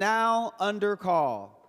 Now under call.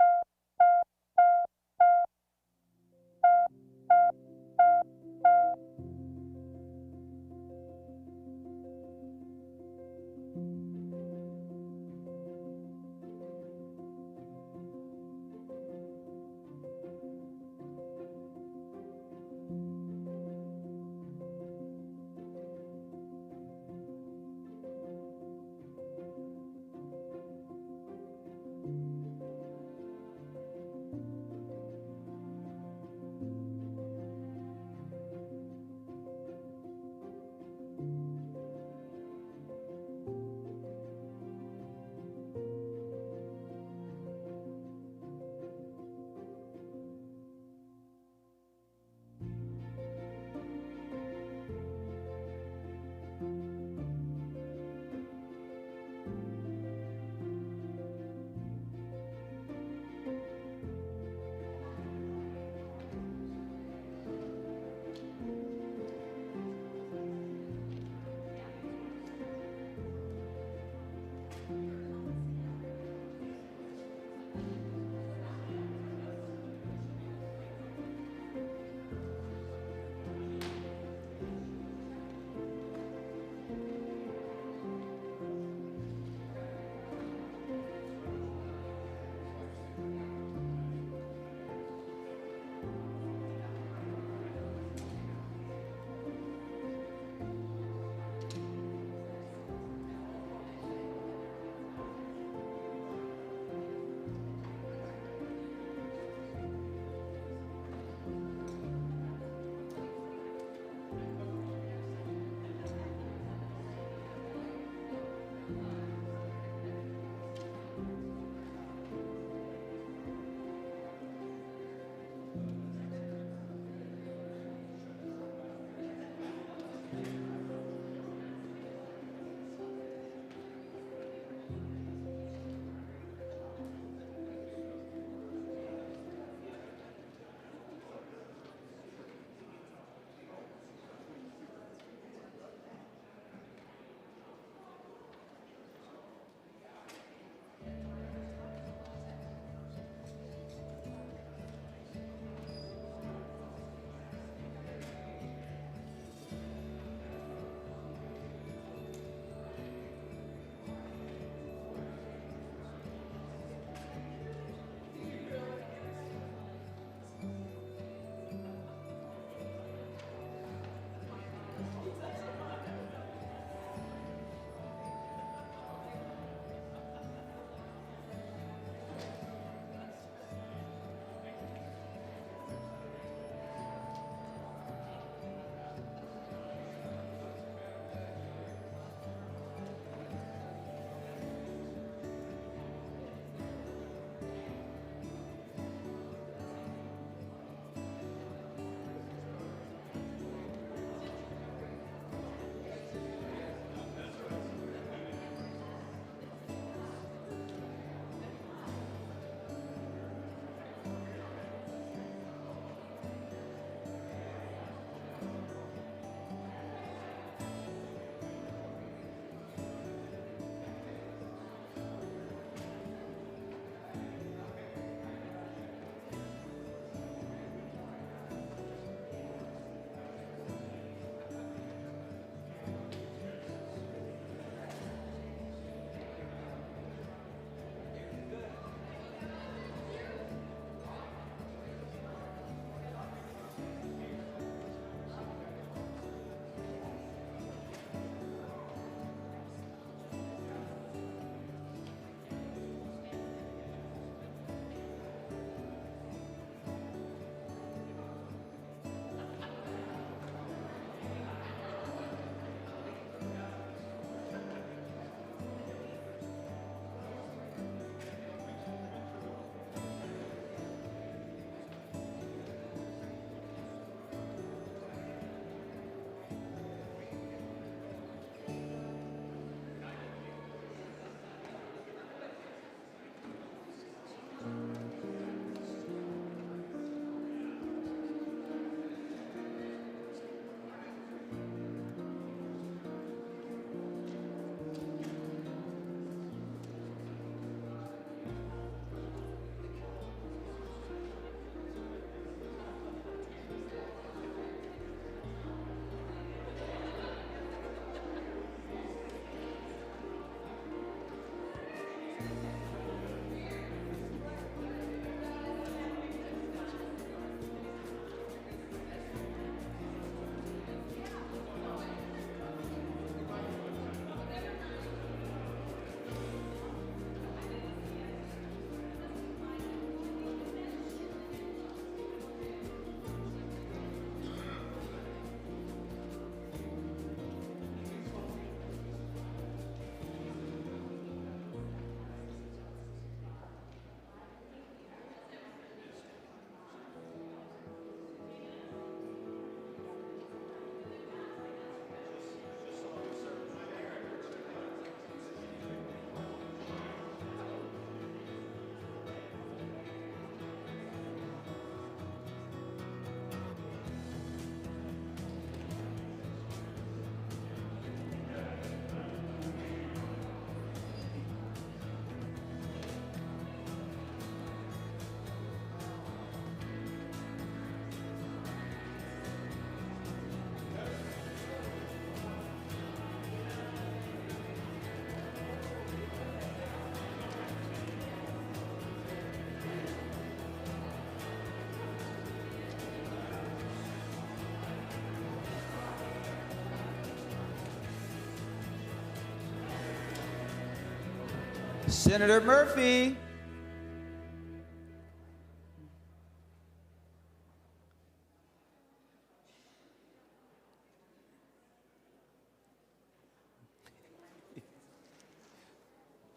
Senator Murphy.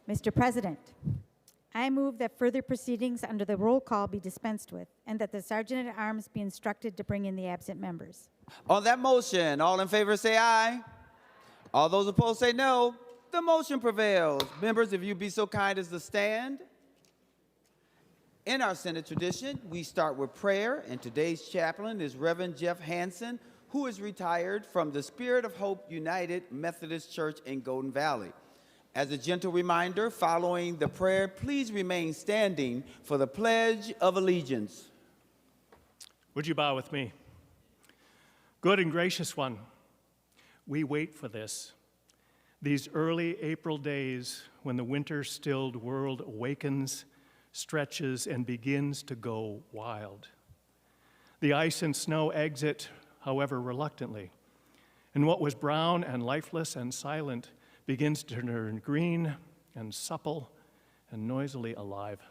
Mr. President, I move that further proceedings under the roll call be dispensed with and that the Sergeant-at-Arms be instructed to bring in the absent members. On that motion, all in favor say aye. All those opposed say no. The motion prevails. Members, if you be so kind as to stand. In our Senate tradition, we start with prayer, and today's chaplain is Reverend Jeff Hansen, who is retired from the Spirit of Hope United Methodist Church in Golden Valley. As a gentle reminder, following the prayer, please remain standing for the Pledge of Allegiance. Would you bow with me? Good and gracious one, we wait for this. These early April days when the winter-stilled world awakens, stretches, and begins to go wild. The ice and snow exit, however, reluctantly, and what was brown and lifeless and silent begins to turn green and supple and noisily alive.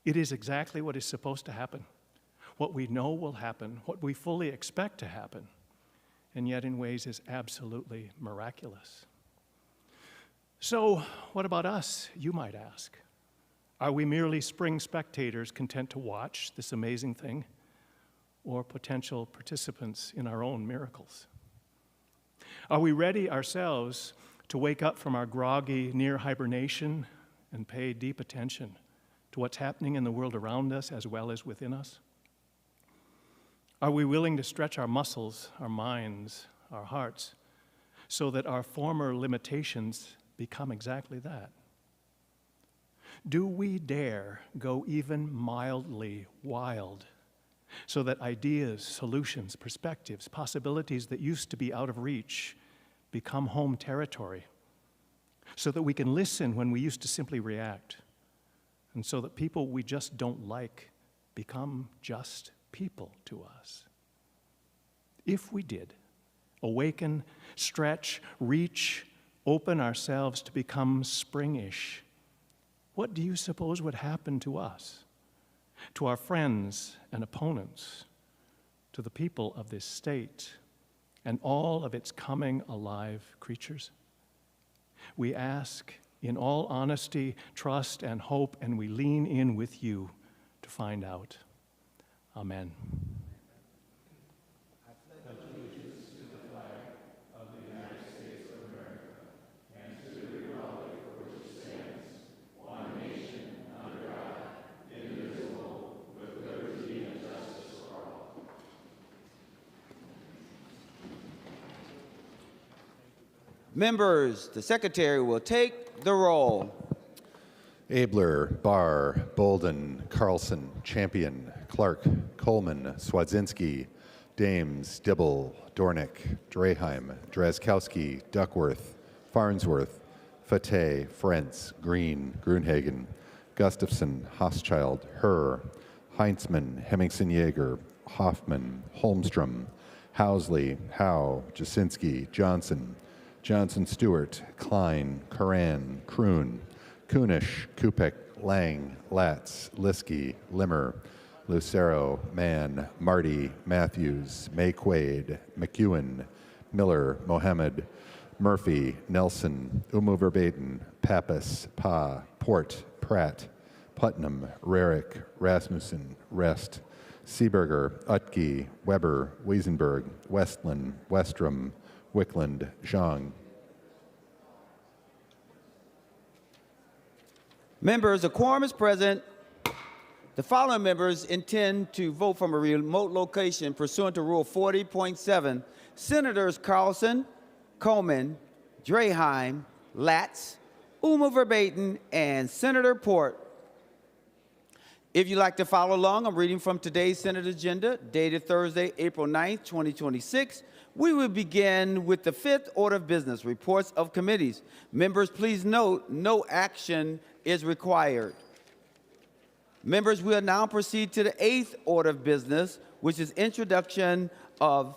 It is exactly what is supposed to happen, what we know will happen, what we fully expect to happen, and yet in ways is absolutely miraculous. So, what about us, you might ask? Are we merely spring spectators content to watch this amazing thing, or potential participants in our own miracles? Are we ready ourselves to wake up from our groggy near hibernation and pay deep attention to what's happening in the world around us as well as within us? Are we willing to stretch our muscles, our minds, our hearts, so that our former limitations become exactly that? Do we dare go even mildly wild so that ideas, solutions, perspectives, possibilities that used to be out of reach become home territory, so that we can listen when we used to simply react, and so that people we just don't like become just people to us? If we did, awaken, stretch, reach, open ourselves to become springish, what do you suppose would happen to us, to our friends and opponents, to the people of this state, and all of its coming alive creatures? We ask in all honesty, trust, and hope, and we lean in with you to find out. Amen. I pledge allegiance to the flag of the United States of America and to the republic for which it stands, one nation, under God, indivisible, with liberty and justice for all. Members, the Secretary will take the roll. Abler, Barr, Bolden, Carlson, Champion, Clark, Coleman, Swadzinski, Dames, Dibble, Dornick, Draheim, Drazkowski, Duckworth, Farnsworth, Fateh, Frentz, Green, Grunhagen, Gustafson, Hochschild, Herr, Heinzman, Hemmingsen-Jaeger, Hoffman, Holmstrom, Housley, Howe, Jasinski, Johnson, Johnson-Stewart, Klein, Curran, Kroon, Kunish, Kupek, Lang, Latz, Liskey, Limmer, Lucero, Mann, Marty, Matthews, May-Quaid, McEwen, Miller, Mohammed, Murphy, Nelson, Verbaten, Pappas, Pa, Port, Pratt, Putnam, Rarick, Rasmussen, Rest, Seeberger, Utke, Weber, Wiesenberg, Westland, Westrom, Wickland, Zhang. Members, a quorum is present. The following members intend to vote from a remote location pursuant to Rule 40.7. Senators Carlson, Coleman, Draheim, Latz, Verbaten, and Senator Port. If you'd like to follow along, I'm reading from today's Senate agenda, dated Thursday, April 9th, 2026. We will begin with the fifth order of business, reports of committees. Members, please note, no action is required. Members, we'll now proceed to the eighth order of business, which is introduction and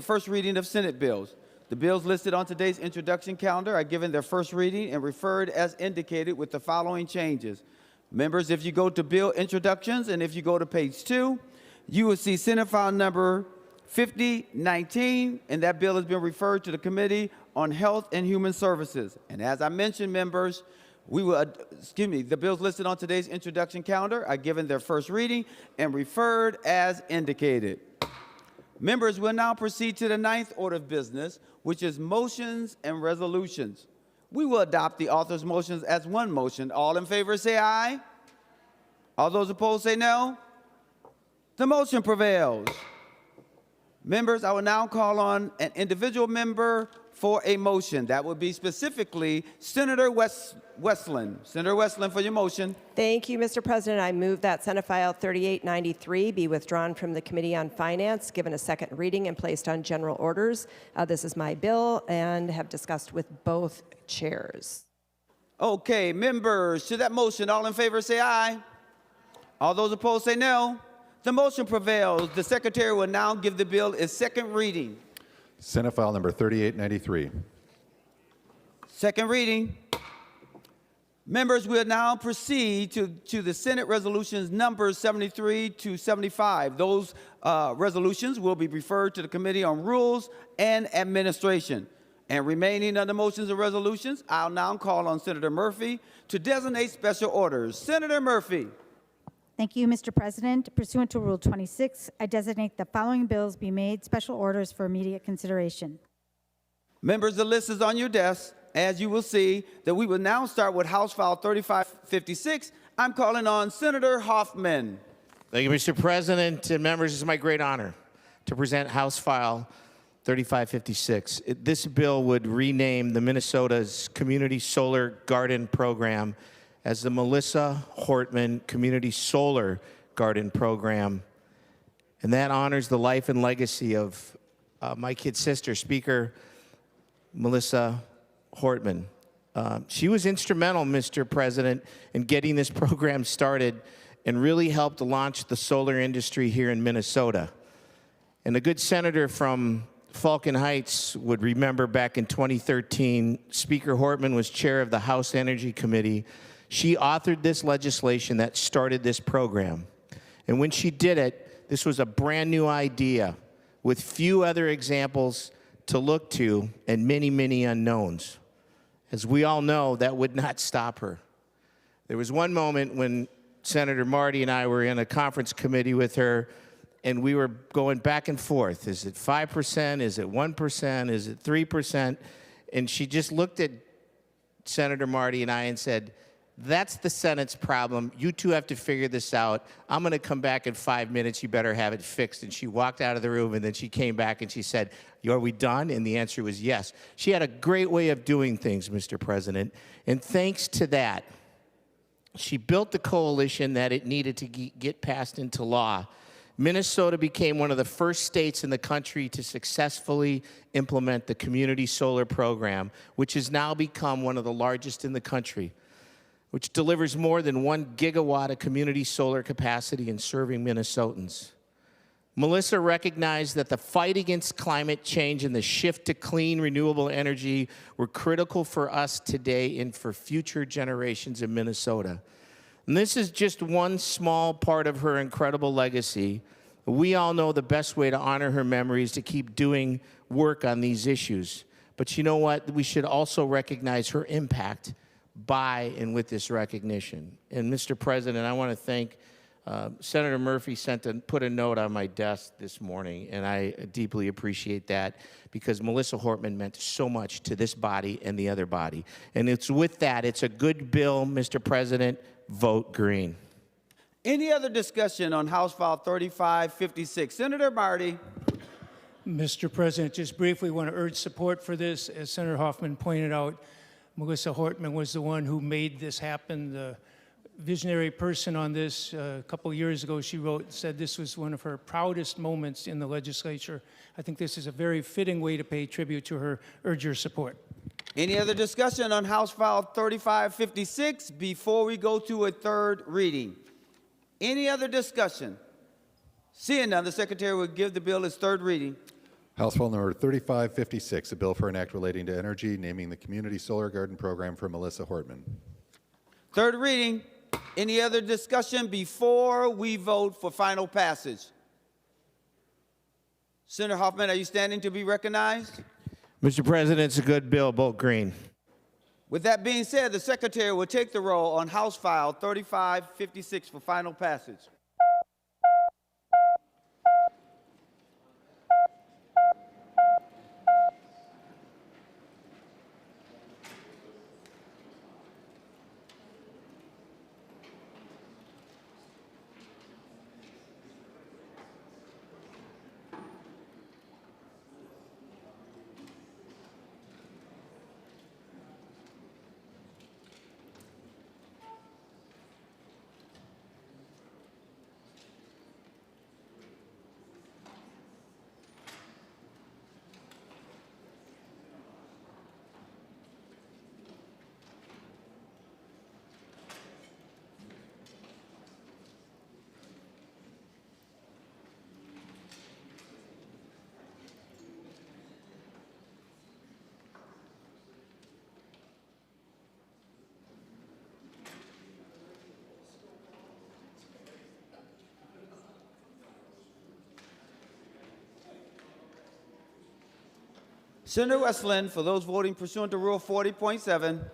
first reading of Senate bills. The bills listed on today's introduction calendar are given their first reading and referred as indicated with the following changes. Members, if you go to bill introductions and if you go to page 2, you will see Senate file number 5019, and that bill has been referred to the Committee on Health and Human Services. And as I mentioned, members, the bills listed on today's introduction calendar are given their first reading and referred as indicated. Members, we'll now proceed to the 9th order of business, which is motions and resolutions. We will adopt the author's motions as one motion. All in favor say aye. All those opposed say no. The motion prevails. Members, I will now call on an individual member for a motion. That would be specifically Senator Westland. Senator Westland, for your motion. Thank you, Mr. President. I move that Senate File 3893 be withdrawn from the Committee on Finance, given a second reading, and placed on general orders. This is my bill and have discussed with both chairs. Okay, members, to that motion, all in favor say aye. All those opposed say no. The motion prevails. The Secretary will now give the bill its second reading. Senate File number 3893. Second reading. Members, we'll now proceed to the Senate resolutions numbers 73 to 75. Those resolutions will be referred to the Committee on Rules and Administration. And remaining under motions and resolutions, I'll now call on Senator Murphy to designate special orders. Senator Murphy. Thank you, Mr. President. Pursuant to Rule 26, I designate the following bills be made special orders for immediate consideration. Members, the list is on your desk. As you will see, that we will now start with House File 3556. I'm calling on Senator Hoffman. Thank you, Mr. President and members. It's my great honor to present House File 3556. This bill would rename the Minnesota's Community Solar Garden Program as the Melissa Hortman Community Solar Garden Program. And that honors the life and legacy of my kid sister, Speaker Melissa Hortman. She was instrumental, Mr. President, in getting this program started and really helped launch the solar industry here in Minnesota. And a good senator from Falcon Heights would remember back in 2013, Speaker Hortman was chair of the House Energy Committee. She authored this legislation that started this program. And when she did it, this was a brand new idea with few other examples to look to and many, many unknowns. As we all know, that would not stop her. There was one moment when Senator Marty and I were in a conference committee with her, and we were going back and forth. Is it 5%? Is it 1%? Is it 3%? And she just looked at Senator Marty and I and said, "That's the Senate's problem. You two have to figure this out. I'm going to come back in 5 minutes. You better have it fixed." And she walked out of the room, and then she came back and she said, "Are we done?" And the answer was yes. She had a great way of doing things, Mr. President. And thanks to that, she built the coalition that it needed to get passed into law. Minnesota became one of the first states in the country to successfully implement the community solar program, which has now become one of the largest in the country, which delivers more than 1 gigawatt of community solar capacity in serving Minnesotans. Melissa recognized that the fight against climate change and the shift to clean, renewable energy were critical for us today and for future generations in Minnesota. And this is just one small part of her incredible legacy. We all know the best way to honor her memory is to keep doing work on these issues. But you know what? We should also recognize her impact by and with this recognition. And Mr. President, I want to thank Senator Murphy put a note on my desk this morning, and I deeply appreciate that because Melissa Hortman meant so much to this body and the other body. And it's with that, it's a good bill, Mr. President. Vote green. Any other discussion on House File 3556? Senator Marty. Mr. President, just briefly want to urge support for this. As Senator Hoffman pointed out, Melissa Hortman was the one who made this happen, the visionary person on this. A couple years ago, she said this was one of her proudest moments in the legislature. I think this is a very fitting way to pay tribute to her. Urge your support. Any other discussion on House File 3556 before we go to a third reading? Any other discussion? Seeing none, the Secretary will give the bill its third reading. House File Number 3556, a bill for an act relating to energy, naming the Community Solar Garden Program for Melissa Hortman. Third reading. Any other discussion before we vote for final passage? Senator Hoffman, are you standing to be recognized? Mr. President, it's a good bill. Vote green. With that being said, the Secretary will take the roll on House File 3556 for final passage. Senator Westland, for those voting pursuant to Rule 40.7.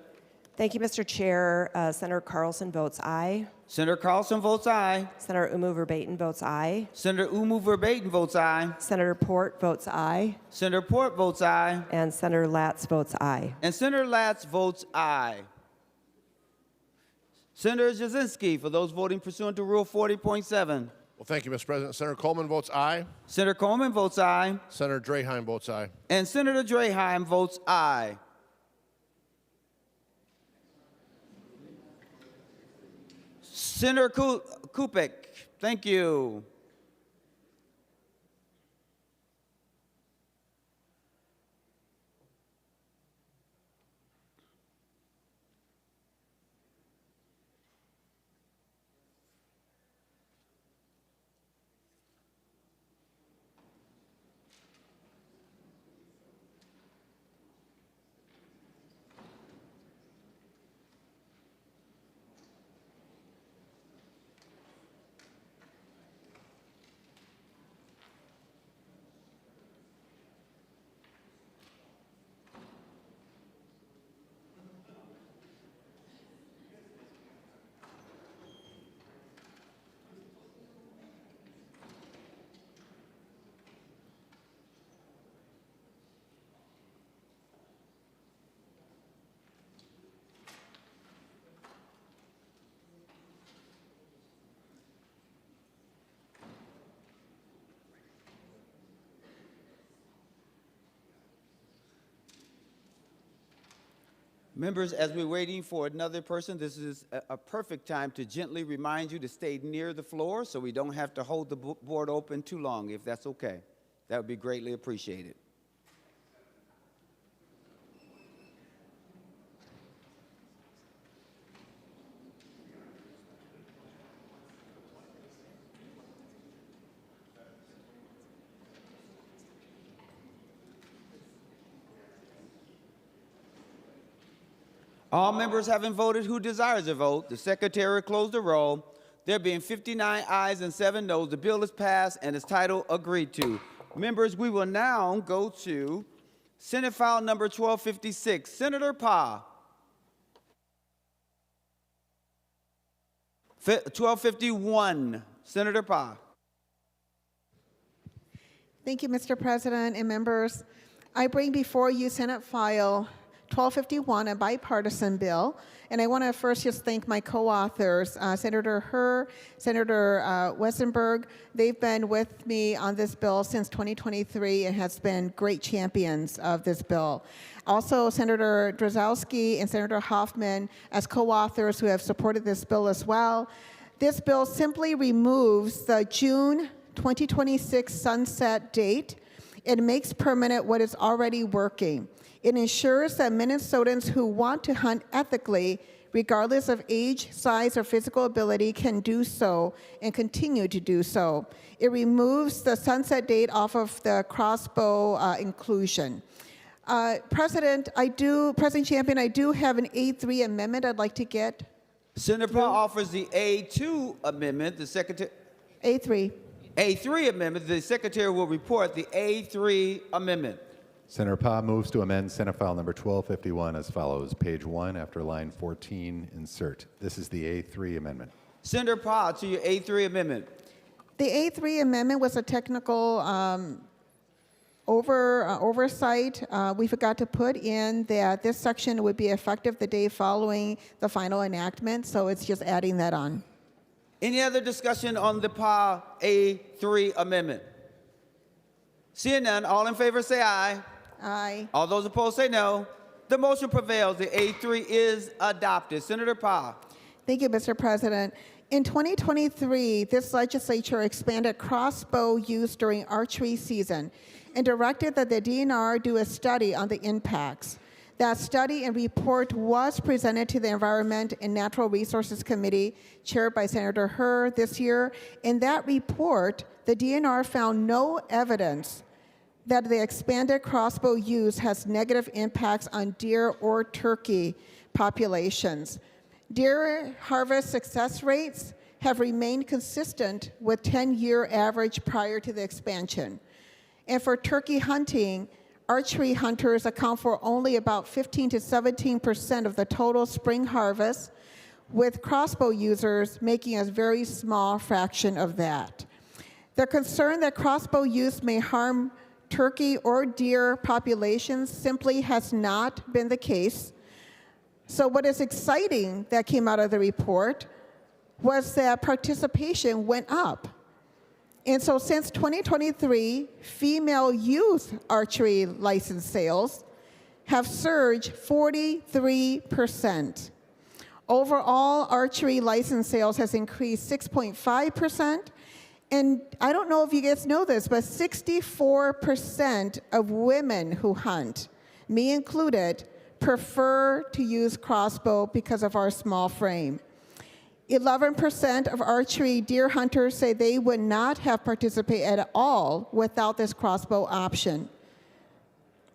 Thank you, Mr. Chair. Senator Carlson votes aye. Senator Carlson votes aye. Senator Umu Verbatim votes aye. Senator Umu Verbatim votes aye. Senator Port votes aye. Senator Port votes aye. And Senator Latz votes aye. And Senator Latz votes aye. Senator Jasinski, for those voting pursuant to Rule 40.7. Well, thank you, Mr. President. Senator Coleman votes aye. Senator Coleman votes aye. Senator Draheim votes aye. And Senator Draheim votes aye. Senator Kupik, thank you. Members, as we're waiting for another person, this is a perfect time to gently remind you to stay near the floor so we don't have to hold the board open too long, if that's okay. That would be greatly appreciated. All members having voted who desires to vote, the Secretary will close the roll. There being 59 ayes and 7 noes, the bill is passed and its title agreed to. Members, we will now go to Senate File Number 1256. Senator Parr. 1251. Senator Parr. Thank you, Mr. President and members. I bring before you Senate File 1251, a bipartisan bill. And I want to first just thank my co-authors, Senator Herr, Senator Westenberg. They've been with me on this bill since 2023 and has been great champions of this bill. Also, Senator Drazowski and Senator Hoffman as co-authors who have supported this bill as well. This bill simply removes the June 2026 sunset date. It makes permanent what is already working. It ensures that Minnesotans who want to hunt ethically regardless of age, size, or physical ability, can do so and continue to do so. It removes the sunset date off of the crossbow inclusion. President Champion, I do have an A3 amendment I'd like to get. Senator Parr offers the A2 amendment. The Secretary. A3. A3 amendment. The Secretary will report the A3 amendment. Senator Pa moves to amend Senate File Number 1251 as follows. Page 1, after line 14, insert. This is the A3 amendment. Senator Parr, to your A3 amendment. The A3 amendment was a technical oversight. We forgot to put in that this section would be effective the day following the final enactment, so it's just adding that on. Any other discussion on the Parr A3 amendment? Seeing none, all in favor say aye. Aye. All those opposed say no. The motion prevails. The A3 is adopted. Senator Parr. Thank you, Mr. President. In 2023, this legislature expanded crossbow use during archery season and directed that the DNR do a study on the impacts. That study and report was presented to the Environment and Natural Resources Committee, chaired by Senator Herr this year. In that report, the DNR found no evidence that the expanded crossbow use has negative impacts on deer or turkey populations. Deer harvest success rates have remained consistent with 10-year average prior to the expansion. And for turkey hunting, archery hunters account for only about 15 to 17% of the total spring harvest, with crossbow users making a very small fraction of that. The concern that crossbow use may harm turkey or deer populations simply has not been the case. So what is exciting that came out of the report was that participation went up. And so since 2023, female youth archery license sales have surged 43%. Overall, archery license sales has increased 6.5%. And I don't know if you guys know this, but 64% of women who hunt, me included, prefer to use crossbow because of our small frame. 11% of archery deer hunters say they would not have participated at all without this crossbow option.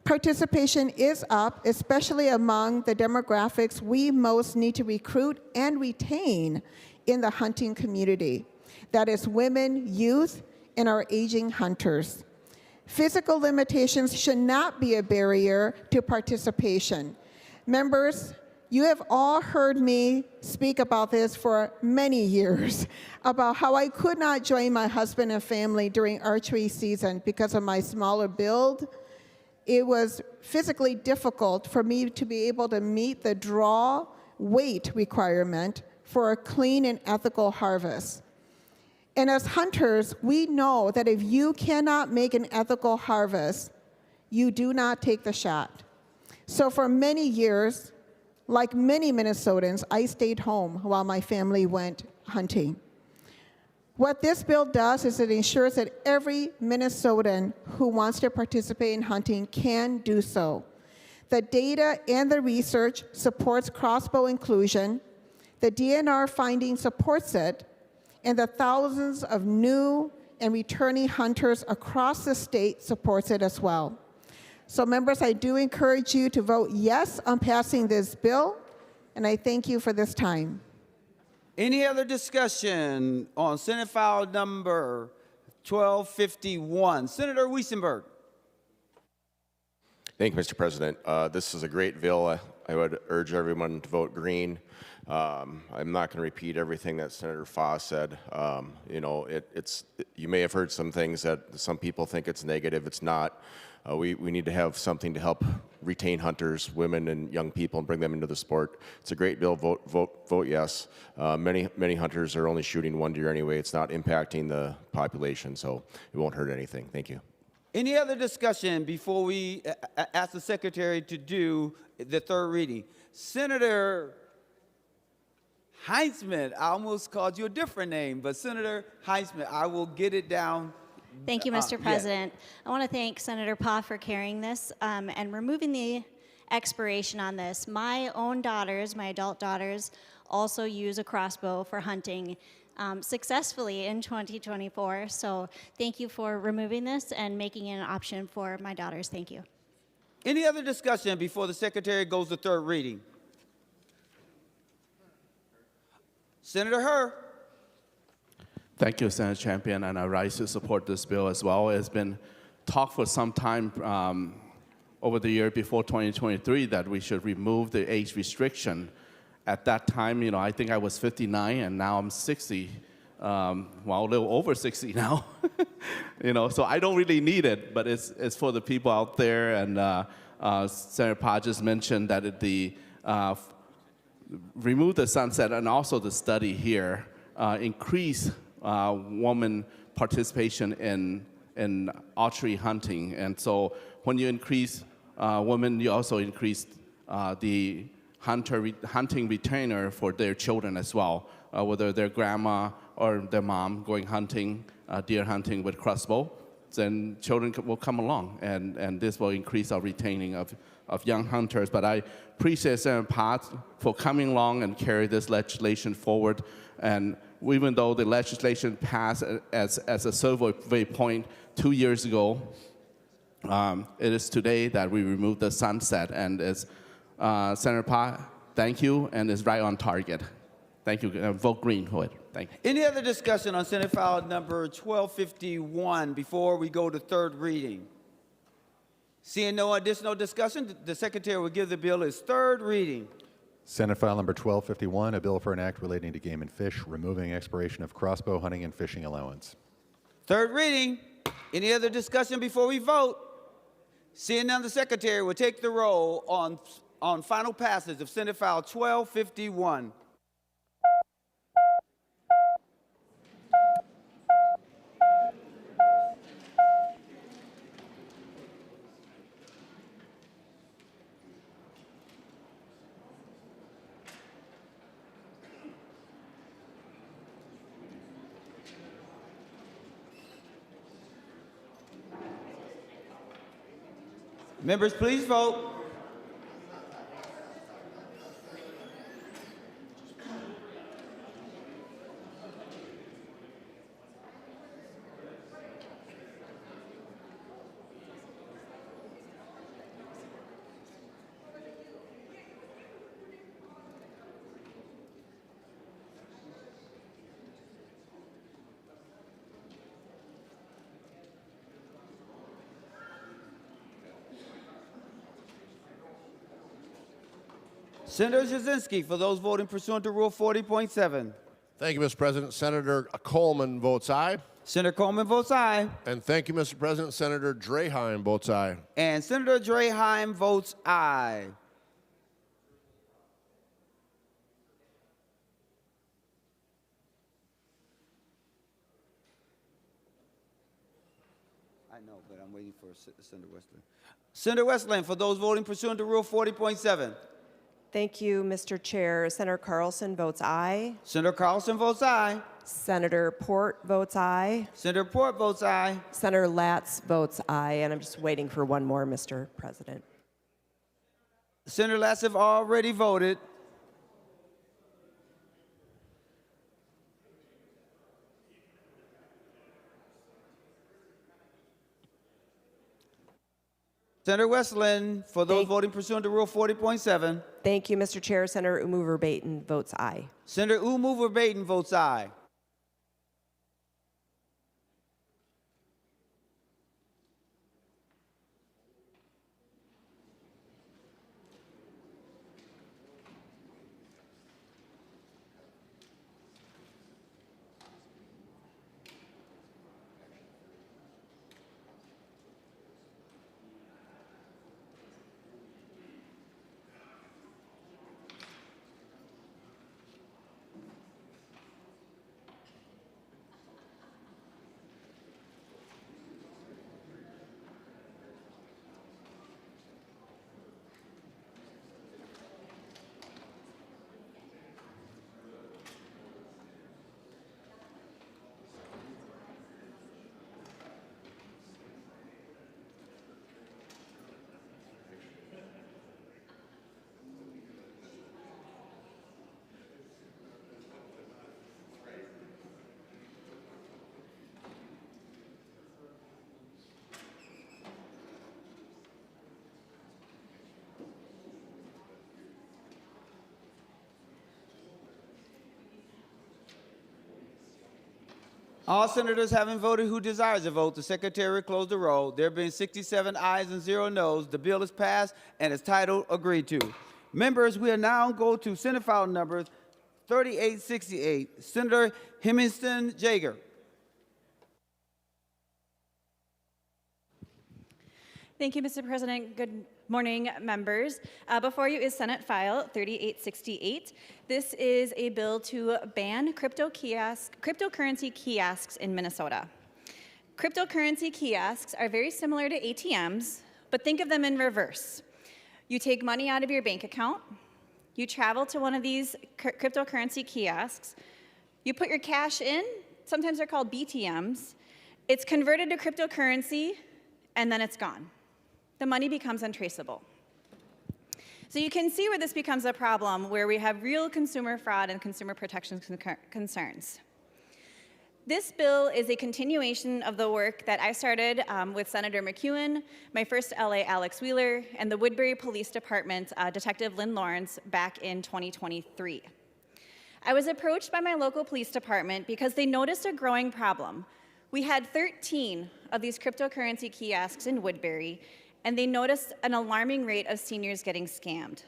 Participation is up, especially among the demographics we most need to recruit and retain in the hunting community. That is women, youth, and our aging hunters. Physical limitations should not be a barrier to participation. Members, you have all heard me speak about this for many years, about how I could not join my husband and family during archery season because of my smaller build. It was physically difficult for me to be able to meet the draw weight requirement for a clean and ethical harvest. And as hunters, we know that if you cannot make an ethical harvest, you do not take the shot. So for many years, like many Minnesotans, I stayed home while my family went hunting. What this bill does is it ensures that every Minnesotan who wants to participate in hunting can do so. The data and the research supports crossbow inclusion. The DNR finding supports it, and the thousands of new and returning hunters across the state supports it as well. So members, I do encourage you to vote yes on passing this bill, and I thank you for this time. Any other discussion on Senate File Number 1251? Senator Weissenberg. Thank you, Mr. President. This is a great bill. I would urge everyone to vote green. I'm not going to repeat everything that Senator Foss said. You know, you may have heard some things that some people think it's negative. It's not. We need to have something to help retain hunters, women, and young people, and bring them into the sport. It's a great bill. Vote yes. Many hunters are only shooting one deer anyway. It's not impacting the population, so it won't hurt anything. Thank you. Any other discussion before we ask the Secretary to do the third reading? Senator Heinzman, I almost called you a different name, but Senator Heinzman, I will get it down. Thank you, Mr. President. I want to thank Senator Pa for carrying this and removing the expiration on this. My own daughters, my adult daughters, also use a crossbow for hunting successfully in 2024. So thank you for removing this and making it an option for my daughters. Thank you. Any other discussion before the secretary goes to third reading? Senator Herr. Thank you, Senator Champion, and I rise to support this bill as well. It's been talked for some time over the year before 2023 that we should remove the age restriction. At that time, I think I was 59, and now I'm 60. A little over 60 now. So I don't really need it, but it's for the people out there. And Senator Podges mentioned that remove the sunset, and also the study here increase woman participation in archery hunting. And so when you increase women, you also increase the hunting retainer for their children as well, whether their grandma or their mom going hunting, deer hunting with crossbow, then children will come along, and this will increase our retaining of young hunters. But I appreciate Senator Potts for coming along and carry this legislation forward. And even though the legislation passed as a survey point 2 years ago, it is today that we remove the sunset. And as Senator Potts, thank you, and it's right on target. Thank you. Vote green for it. Thank you. Any other discussion on Senate File number 1251 before we go to third reading? Seeing no additional discussion, the secretary will give the bill its third reading. Senate File number 1251, a bill for an act relating to game and fish, removing expiration of crossbow hunting and fishing allowance. Third reading. Any other discussion before we vote? Seeing none, the secretary will take the roll on final passage of Senate File 1251. Members, please vote. Senator Jasinski, for those voting pursuant to Rule 40.7. Thank you, Mr. President. Senator Coleman votes aye. Senator Coleman votes aye. And thank you, Mr. President. Senator Draheim votes aye. And Senator Draheim votes aye. I know, but I'm waiting for Senator Westland. Senator Westland, for those voting pursuant to Rule 40.7. Thank you, Mr. Chair. Senator Carlson votes aye. Senator Carlson votes aye. Senator Port votes aye. Senator Port votes aye. Senator Latz votes aye. And I'm just waiting for one more, Mr. President. Senator Latz have already voted. Senator Westland, for those voting pursuant to Rule 40.7. Thank you, Mr. Chair. Senator Umu-Verbaeten votes aye. Senator Umu-Verbaeten votes aye. All senators having voted who desires to vote, the secretary will close the roll. There being 67 ayes and 0 noes, the bill is passed and its title agreed to. Members, we are now go to Senate file number 3868, Senator Hemmingsen-Jaeger. Thank you, Mr. President. Good morning, members. Before you is Senate File 3868. This is a bill to ban cryptocurrency kiosks in Minnesota. Cryptocurrency kiosks are very similar to ATMs, but think of them in reverse. You take money out of your bank account, you travel to one of these cryptocurrency kiosks, you put your cash in, sometimes they're called BTMs, it's converted to cryptocurrency, and then it's gone. The money becomes untraceable. So you can see where this becomes a problem, where we have real consumer fraud and consumer protection concerns. This bill is a continuation of the work that I started with Senator McEwen, my first LA Alex Wheeler, and the Woodbury Police Department Detective Lynn Lawrence back in 2023. I was approached by my local police department because they noticed a growing problem. We had 13 of these cryptocurrency kiosks in Woodbury, and they noticed an alarming rate of seniors getting scammed.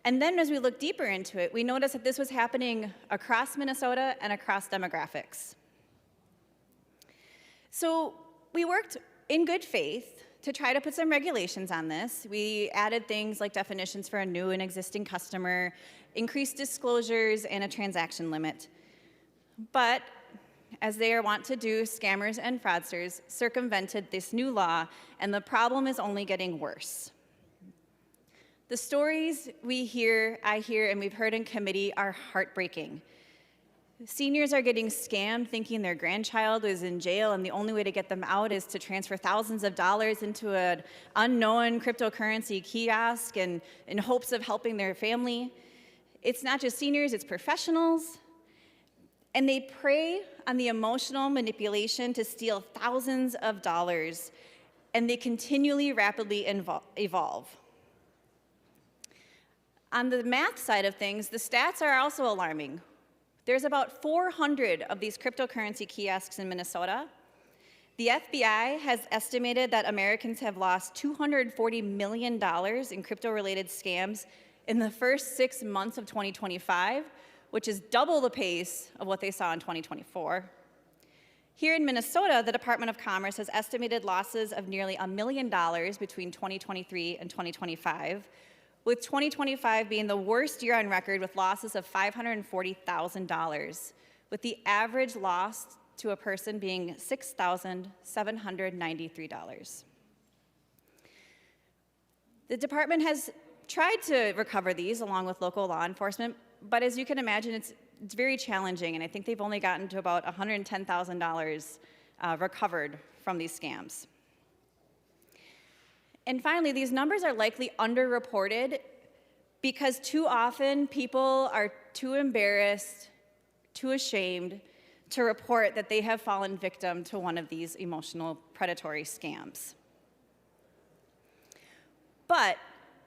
And then as we looked deeper into it, we noticed that this was happening across Minnesota and across demographics. So we worked in good faith to try to put some regulations on this. We added things like definitions for a new and existing customer, increased disclosures, and a transaction limit. But as they are wont to do, scammers and fraudsters circumvented this new law, and the problem is only getting worse. The stories I hear, and we've heard in committee are heartbreaking. Seniors are getting scammed thinking their grandchild is in jail, and the only way to get them out is to transfer thousands of dollars into an unknown cryptocurrency kiosk in hopes of helping their family. It's not just seniors, it's professionals. And they prey on the emotional manipulation to steal thousands of dollars, and they continually rapidly evolve. On the math side of things, the stats are also alarming. There's about 400 of these cryptocurrency kiosks in Minnesota. The FBI has estimated that Americans have lost $240 million in crypto-related scams in the first 6 months of 2025, which is double the pace of what they saw in 2024. Here in Minnesota, the Department of Commerce has estimated losses of nearly $1 million between 2023 and 2025, with 2025 being the worst year on record with losses of $540,000, with the average loss to a person being $6,793. The department has tried to recover these along with local law enforcement, but as you can imagine, it's very challenging, and I think they've only gotten to about $110,000 recovered from these scams. And finally, these numbers are likely underreported because too often people are too embarrassed, too ashamed to report that they have fallen victim to one of these emotional predatory scams. But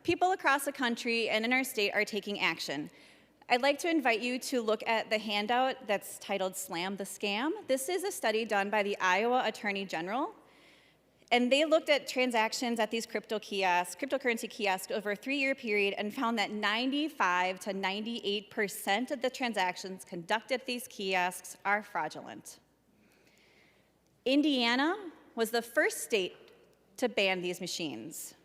people across the country and in our state are taking action. I'd like to invite you to look at the handout that's titled Slam the Scam. This is a study done by the Iowa Attorney General, and they looked at transactions at these cryptocurrency kiosks over a 3-year period and found that 95 to 98% of the transactions conducted at these kiosks are fraudulent. Indiana was the first state to ban these machines.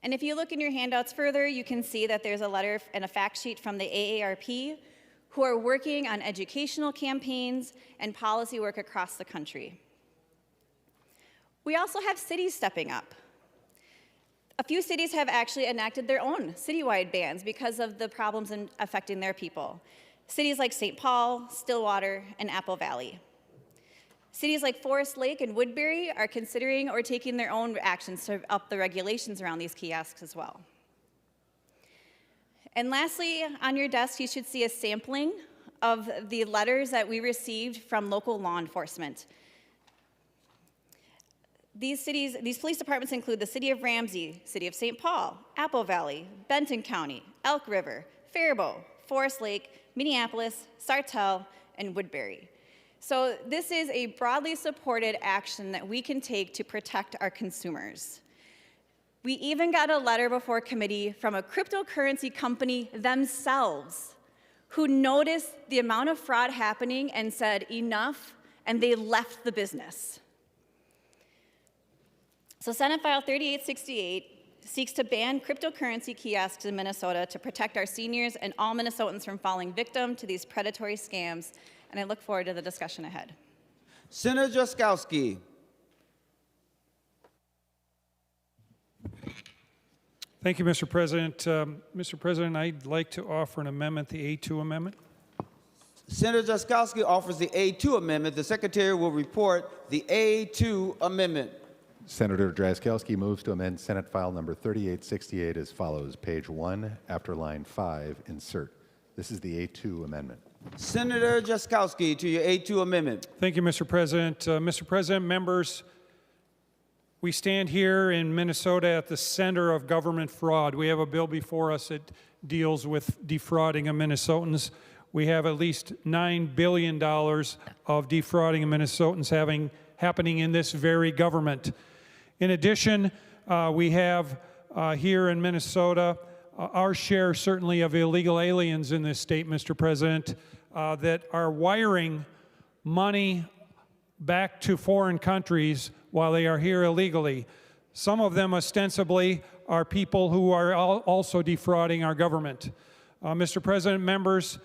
And if you look in your handouts further, you can see that there's a letter and a fact sheet from the AARP, who are working on educational campaigns and policy work across the country. We also have cities stepping up. A few cities have actually enacted their own citywide bans because of the problems affecting their people. Cities like St. Paul, Stillwater, and Apple Valley. Cities like Forest Lake and Woodbury are considering or taking their own actions to up the regulations around these kiosks as well. And lastly, on your desk, you should see a sampling of the letters that we received from local law enforcement. These police departments include the City of Ramsey, City of St. Paul, Apple Valley, Benton County, Elk River, Faribault, Forest Lake, Minneapolis, Sartell, and Woodbury. So this is a broadly supported action that we can take to protect our consumers. We even got a letter before committee from a cryptocurrency company themselves who noticed the amount of fraud happening and said enough, and they left the business. So Senate File 3868 seeks to ban cryptocurrency kiosks in Minnesota to protect our seniors and all Minnesotans from falling victim to these predatory scams, and I look forward to the discussion ahead. Senator Jaskowski. Thank you, Mr. President. Mr. President, I'd like to offer an amendment, the A2 amendment. Senator Jaskowski offers the A2 amendment. The Secretary will report the A2 amendment. Senator Drazkowski moves to amend Senate File number 3868 as follows. Page 1, after line 5, insert. This is the A2 amendment. Senator Jaskowski to your A2 amendment. Thank you, Mr. President. Mr. President, members, we stand here in Minnesota at the center of government fraud. We have a bill before us that deals with defrauding of Minnesotans. We have at least $9 billion of defrauding of Minnesotans happening in this very government. In addition, we have here in Minnesota our share certainly of illegal aliens in this state, Mr. President, that are wiring money back to foreign countries while they are here illegally. Some of them ostensibly are people who are also defrauding our government. Mr. President, members,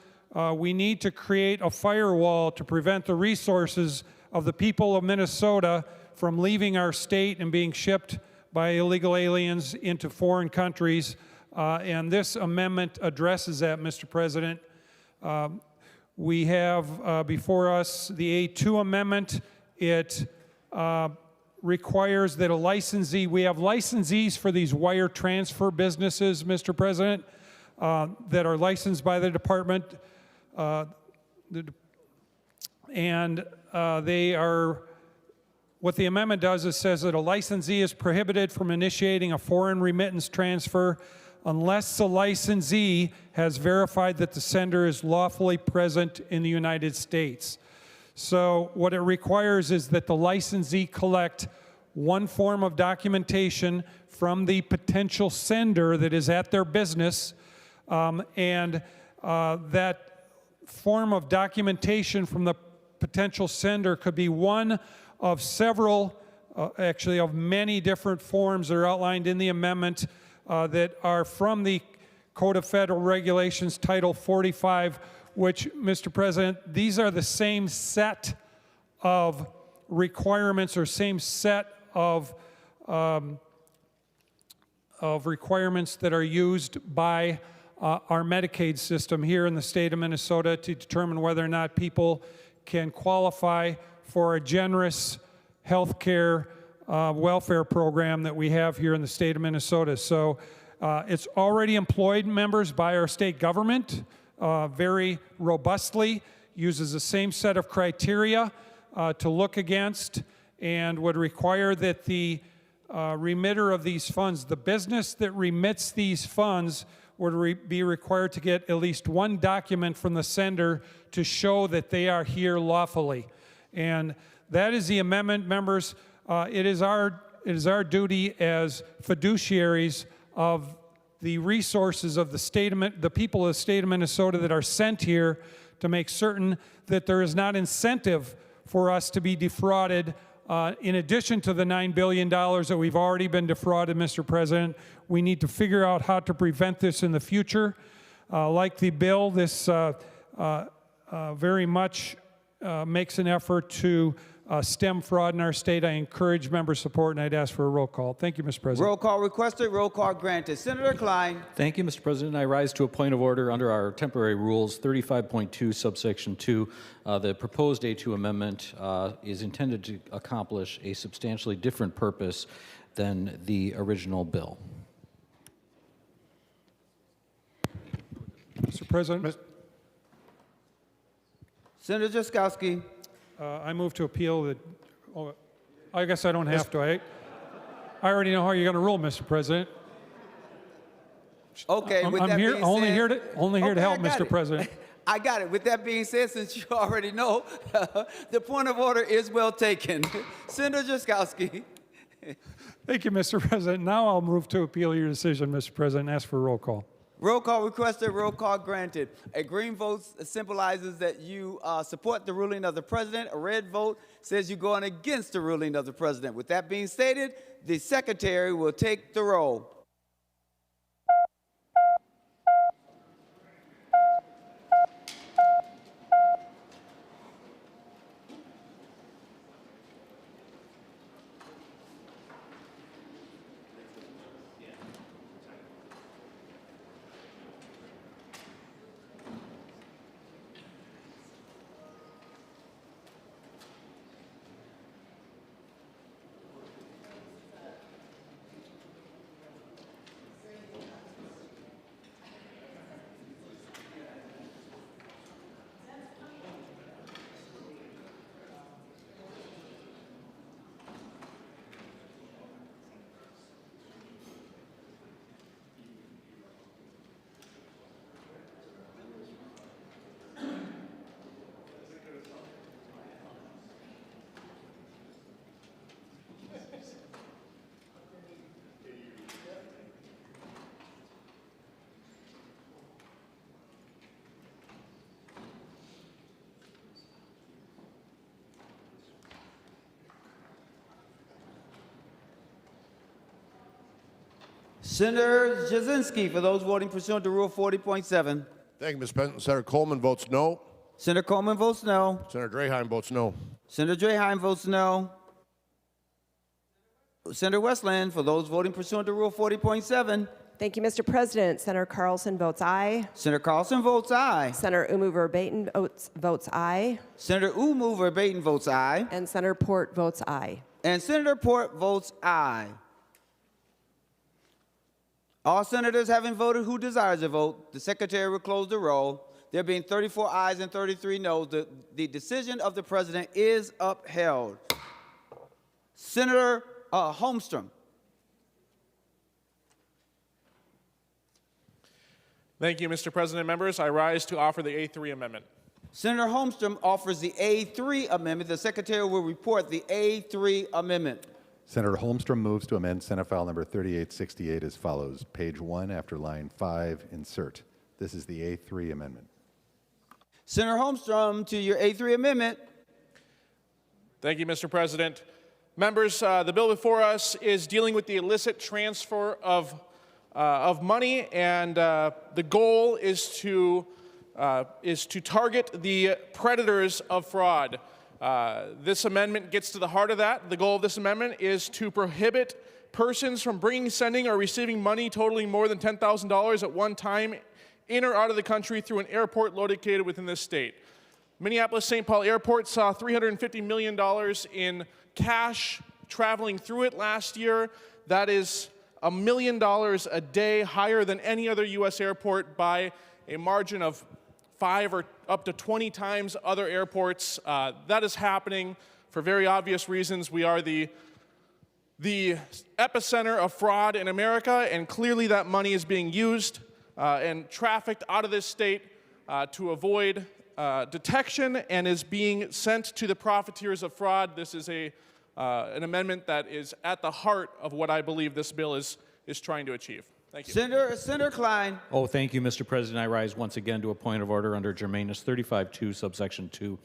we need to create a firewall to prevent the resources of the people of Minnesota from leaving our state and being shipped by illegal aliens into foreign countries. And this amendment addresses that, Mr. President. We have before us the A2 amendment. It requires that a licensee, we have licensees for these wire transfer businesses, Mr. President, that are licensed by the department. And they are, what the amendment does is says that a licensee is prohibited from initiating a foreign remittance transfer unless the licensee has verified that the sender is lawfully present in the United States. So what it requires is that the licensee collect one form of documentation from the potential sender that is at their business, and that form of documentation from the potential sender could be one of several, actually of many different forms that are outlined in the amendment that are from the Code of Federal Regulations, Title 45, which, Mr. President, these are the same set of requirements or same set of requirements that are used by our Medicaid system here in the state of Minnesota to determine whether or not people can qualify for a generous health care welfare program that we have here in the state of Minnesota. So it's already employed, members, by our state government very robustly, uses the same set of criteria to look against, and would require that the remitter of these funds, the business that remits these funds, would be required to get at least one document from the sender to show that they are here lawfully. And that is the amendment, members. It is our duty as fiduciaries of the resources of the people of the state of Minnesota that are sent here to make certain that there is not incentive for us to be defrauded. In addition to the $9 billion that we've already been defrauded, Mr. President, we need to figure out how to prevent this in the future. Like the bill, this very much makes an effort to stem fraud in our state. I encourage member support, and I'd ask for a roll call. Thank you, Mr. President. Roll call requested, roll call granted. Senator Klein. Thank you, Mr. President. I rise to a point of order under our temporary rules, 35.2, subsection 2. The proposed A2 amendment is intended to accomplish a substantially different purpose than the original bill. Mr. President. Senator Jaskowski. I move to appeal the. Oh, I guess I don't have to. I already know how you're going to rule, Mr. President. Okay, with I'm that here being only said, here to help, Mr. President. I got it. With that being said, since you already know, the point of order is well taken. Senator Jaskowski. Thank you, Mr. President. Now I'll move to appeal your decision, Mr. President, and ask for roll call. Roll call requested, roll call granted. A green vote symbolizes that you support the ruling of the president. A red vote says you're going against the ruling of the president. With that being stated, the secretary will take the roll. Senator Jasinski, for those voting pursuant to Rule 40.7. Thank you, Mr. President. Senator Coleman votes no. Senator Coleman votes no. Senator Draheim votes no. Senator Draheim votes no. Senator Westland, for those voting pursuant to Rule 40.7. Thank you, Mr. President. Senator Carlson votes aye. Senator Carlson votes aye. Senator Umu Verbatim votes aye. Senator Umu Verbatim votes aye. And Senator Port votes aye. And Senator Port votes aye. All senators having voted who desires to vote, the secretary will close the roll. There being 34 ayes and 33 noes, the decision of the president is upheld. Senator Holmstrom. Thank you, Mr. President. Members, I rise to offer the A3 amendment. Senator Holmstrom offers the A3 amendment. The secretary will report the A3 amendment. Senator Holmstrom moves to amend Senate File Number 3868 as follows. Page 1 after line 5, insert. This is the A3 amendment. Senator Holmstrom, to your A3 amendment. Thank you, Mr. President. Members, the bill before us is dealing with the illicit transfer of money, and the goal is to target the predators of fraud. This amendment gets to the heart of that. The goal of this amendment is to prohibit persons from bringing, sending, or receiving money totaling more than $10,000 at one time in or out of the country through an airport located within this state. Minneapolis-St. Paul Airport saw $350 million in cash traveling through it last year. That is $1 million a day higher than any other U.S. airport by a margin of 5 or up to 20 times other airports. That is happening for very obvious reasons. We are the epicenter of fraud in America, and clearly that money is being used and trafficked out of this state to avoid detection and is being sent to the profiteers of fraud. This is an amendment that is at the heart of what I believe this bill is trying to achieve. Thank you. Senator Klein. Oh, thank you, Mr. President. I rise once again to a point of order under Germanus 35.2, subsection 2.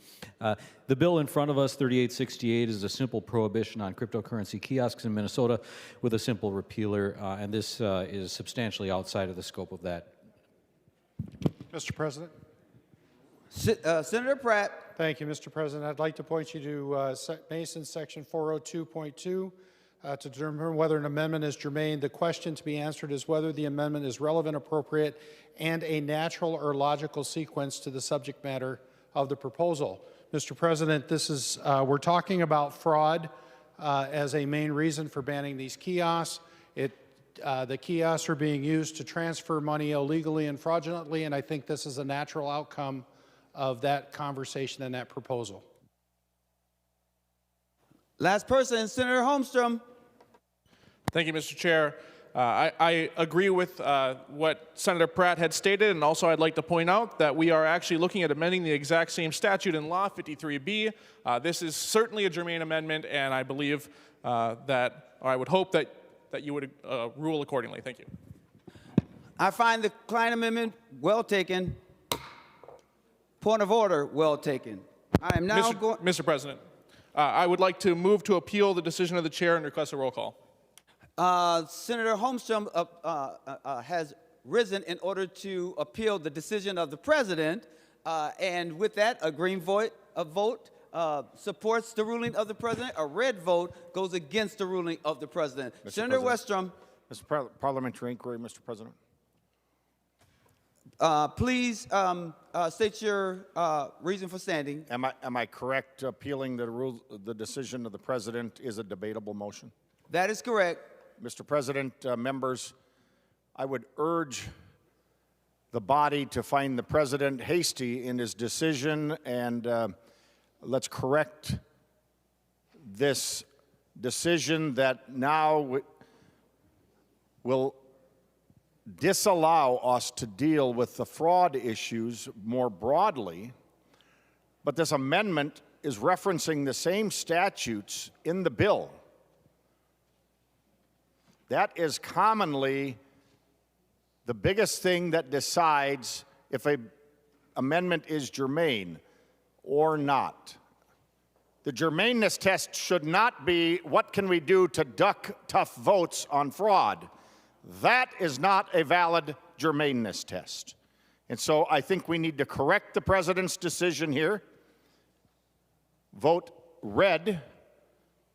The bill in front of us, 3868, is a simple prohibition on cryptocurrency kiosks in Minnesota with a simple repealer, and this is substantially outside of the scope of that. Mr. President. Senator Pratt. Thank you, Mr. President. I'd like to point you to Mason section 402.2. To determine whether an amendment is germane. The question to be answered is whether the amendment is relevant, appropriate, and a natural or logical sequence to the subject matter of the proposal. Mr. President, this is, we're talking about fraud as a main reason for banning these kiosks. The kiosks are being used to transfer money illegally and fraudulently, and I think this is a natural outcome of that conversation and that proposal. Last person, Senator Holmstrom. Thank you, Mr. Chair. I agree with what Senator Pratt had stated, and also I'd like to point out that we are actually looking at amending the exact same statute in law, 53B. This is certainly a germane amendment, and I believe or I would hope that you would rule accordingly. Thank you. I find the Klein amendment well taken. Point of order, well taken. I am now going. Mr. President, I would like to move to appeal the decision of the chair and request a roll call. Senator Holmstrom has risen in order to appeal the decision of the president, and with that, a green vote supports the ruling of the president. A red vote goes against the ruling of the president. Senator Westrom. Mr. Parliamentary inquiry, Mr. President. Please state your reason for standing. Am I correct appealing the decision of the president is a debatable motion? That is correct. Mr. President, members, I would urge the body to find the president hasty in his decision, and let's correct this decision that now will disallow us to deal with the fraud issues more broadly. But this amendment is referencing the same statutes in the bill. That is commonly the biggest thing that decides if an amendment is germane or not. The germaneness test should not be what can we do to duck tough votes on fraud. That is not a valid germaneness test. And so I think we need to correct the president's decision here, vote red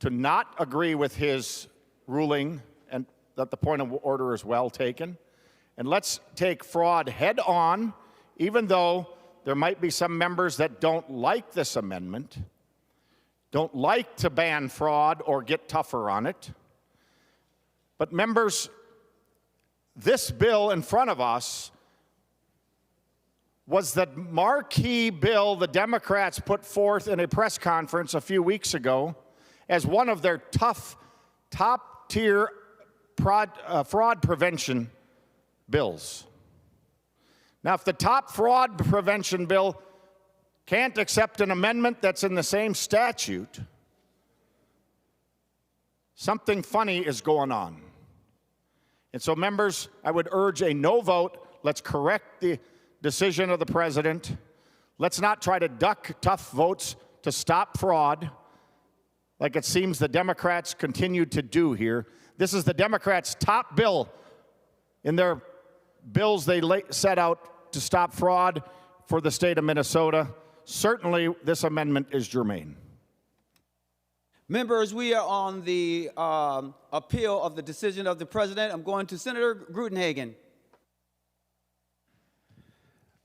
to not agree with his ruling and that the point of order is well taken. And let's take fraud head on, even though there might be some members that don't like this amendment, don't like to ban fraud or get tougher on it. But members, this bill in front of us was the marquee bill the Democrats put forth in a press conference a few weeks ago as one of their top-tier fraud prevention bills. Now, if the top fraud prevention bill can't accept an amendment that's in the same statute, something funny is going on. And so, members, I would urge a no vote. Let's correct the decision of the president. Let's not try to duck tough votes to stop fraud like it seems the Democrats continue to do here. This is the Democrats' top bill in their bills they set out to stop fraud for the state of Minnesota. Certainly, this amendment is germane. Members, we are on the appeal of the decision of the president. I'm going to Senator Grutenhagen.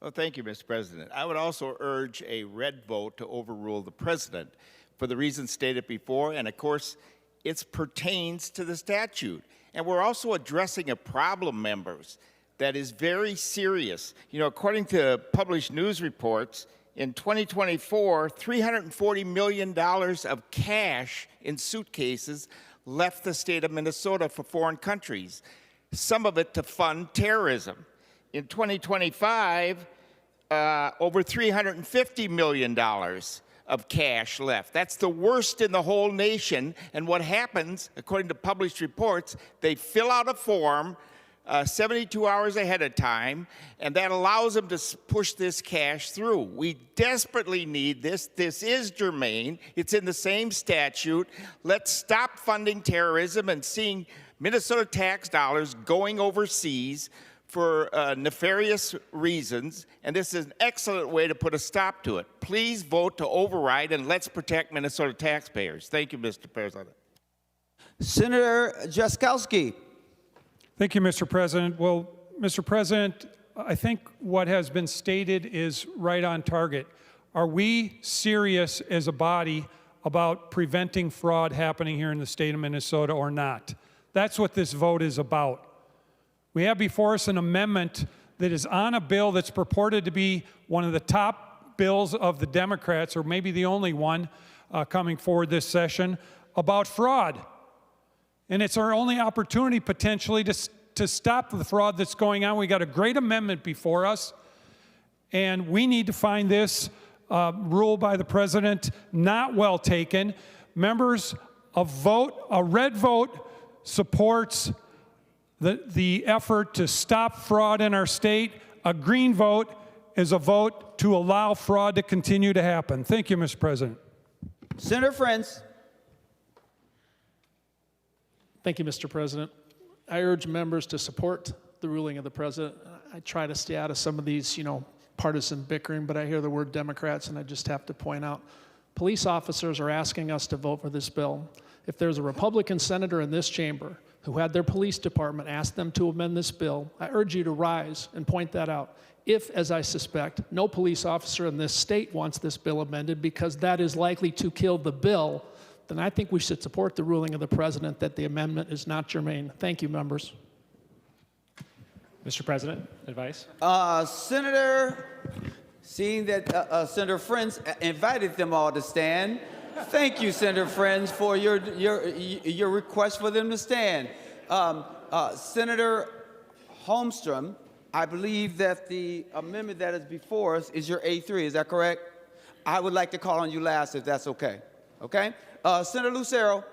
Well, thank you, Mr. President. I would also urge a red vote to overrule the president for the reasons stated before, and of course, it pertains to the statute. And we're also addressing a problem, members, that is very serious. You know, according to published news reports, in 2024, $340 million of cash in suitcases left the state of Minnesota for foreign countries, some of it to fund terrorism. In 2025, over $350 million of cash left. That's the worst in the whole nation. And what happens, according to published reports, they fill out a form 72 hours ahead of time, and that allows them to push this cash through. We desperately need this. This is germane. It's in the same statute. Let's stop funding terrorism and seeing Minnesota tax dollars going overseas for nefarious reasons, and this is an excellent way to put a stop to it. Please vote to override, and let's protect Minnesota taxpayers. Thank you, Mr. President. Senator Jaskowski. Thank you, Mr. President. Well, Mr. President, I think what has been stated is right on target. Are we serious as a body about preventing fraud happening here in the state of Minnesota or not? That's what this vote is about. We have before us an amendment that is on a bill that's purported to be one of the top bills of the Democrats, or maybe the only one coming forward this session, about fraud. and it's our only opportunity potentially to stop the fraud that's going on. We got a great amendment before us, and we need to find this rule by the president not well taken. Members, a red vote supports the effort to stop fraud in our state. A green vote is a vote to allow fraud to continue to happen. Thank you, Mr. President. Senator Friends. Thank you, Mr. President. I urge members to support the ruling of the president. I try to stay out of some of these, partisan bickering, but I hear the word Democrats, and I just have to point out, police officers are asking us to vote for this bill. If there's a Republican senator in this chamber who had their police department ask them to amend this bill, I urge you to rise and point that out. If, as I suspect, no police officer in this state wants this bill amended because that is likely to kill the bill, then I think we should support the ruling of the president that the amendment is not germane. Thank you, members. Mr. President, advice? Senator, seeing that Senator Friends invited them all to stand, thank you, Senator Friends, for your request for them to stand. Senator Holmstrom, I believe that the amendment that is before us is your A3. Is that correct? I would like to call on you last, if that's okay. Okay? Senator Lucero.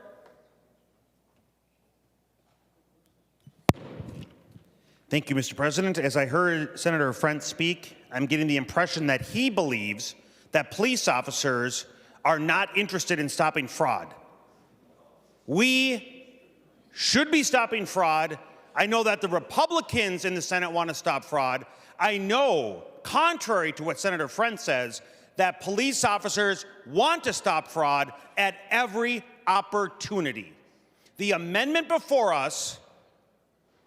Thank you, Mr. President. As I heard Senator Friend speak, I'm getting the impression that he believes that police officers are not interested in stopping fraud. We should be stopping fraud. I know that the Republicans in the Senate want to stop fraud. I know, contrary to what Senator Friend says, that police officers want to stop fraud at every opportunity. The amendment before us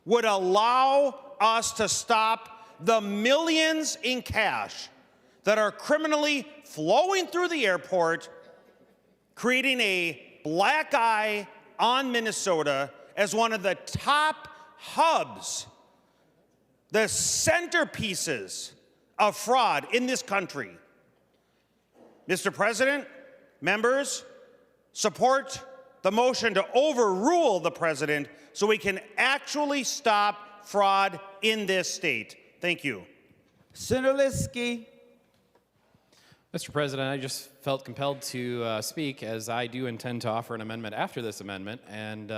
would allow us to stop the millions in cash that are criminally flowing through the airport, creating a black eye on Minnesota as one of the top hubs, the centerpieces of fraud in this country. Mr. President, members, support the motion to overrule the president so we can actually stop fraud in this state. Thank you. Senator Liskey. Mr. President, I just felt compelled to speak as I do intend to offer an amendment after this amendment, and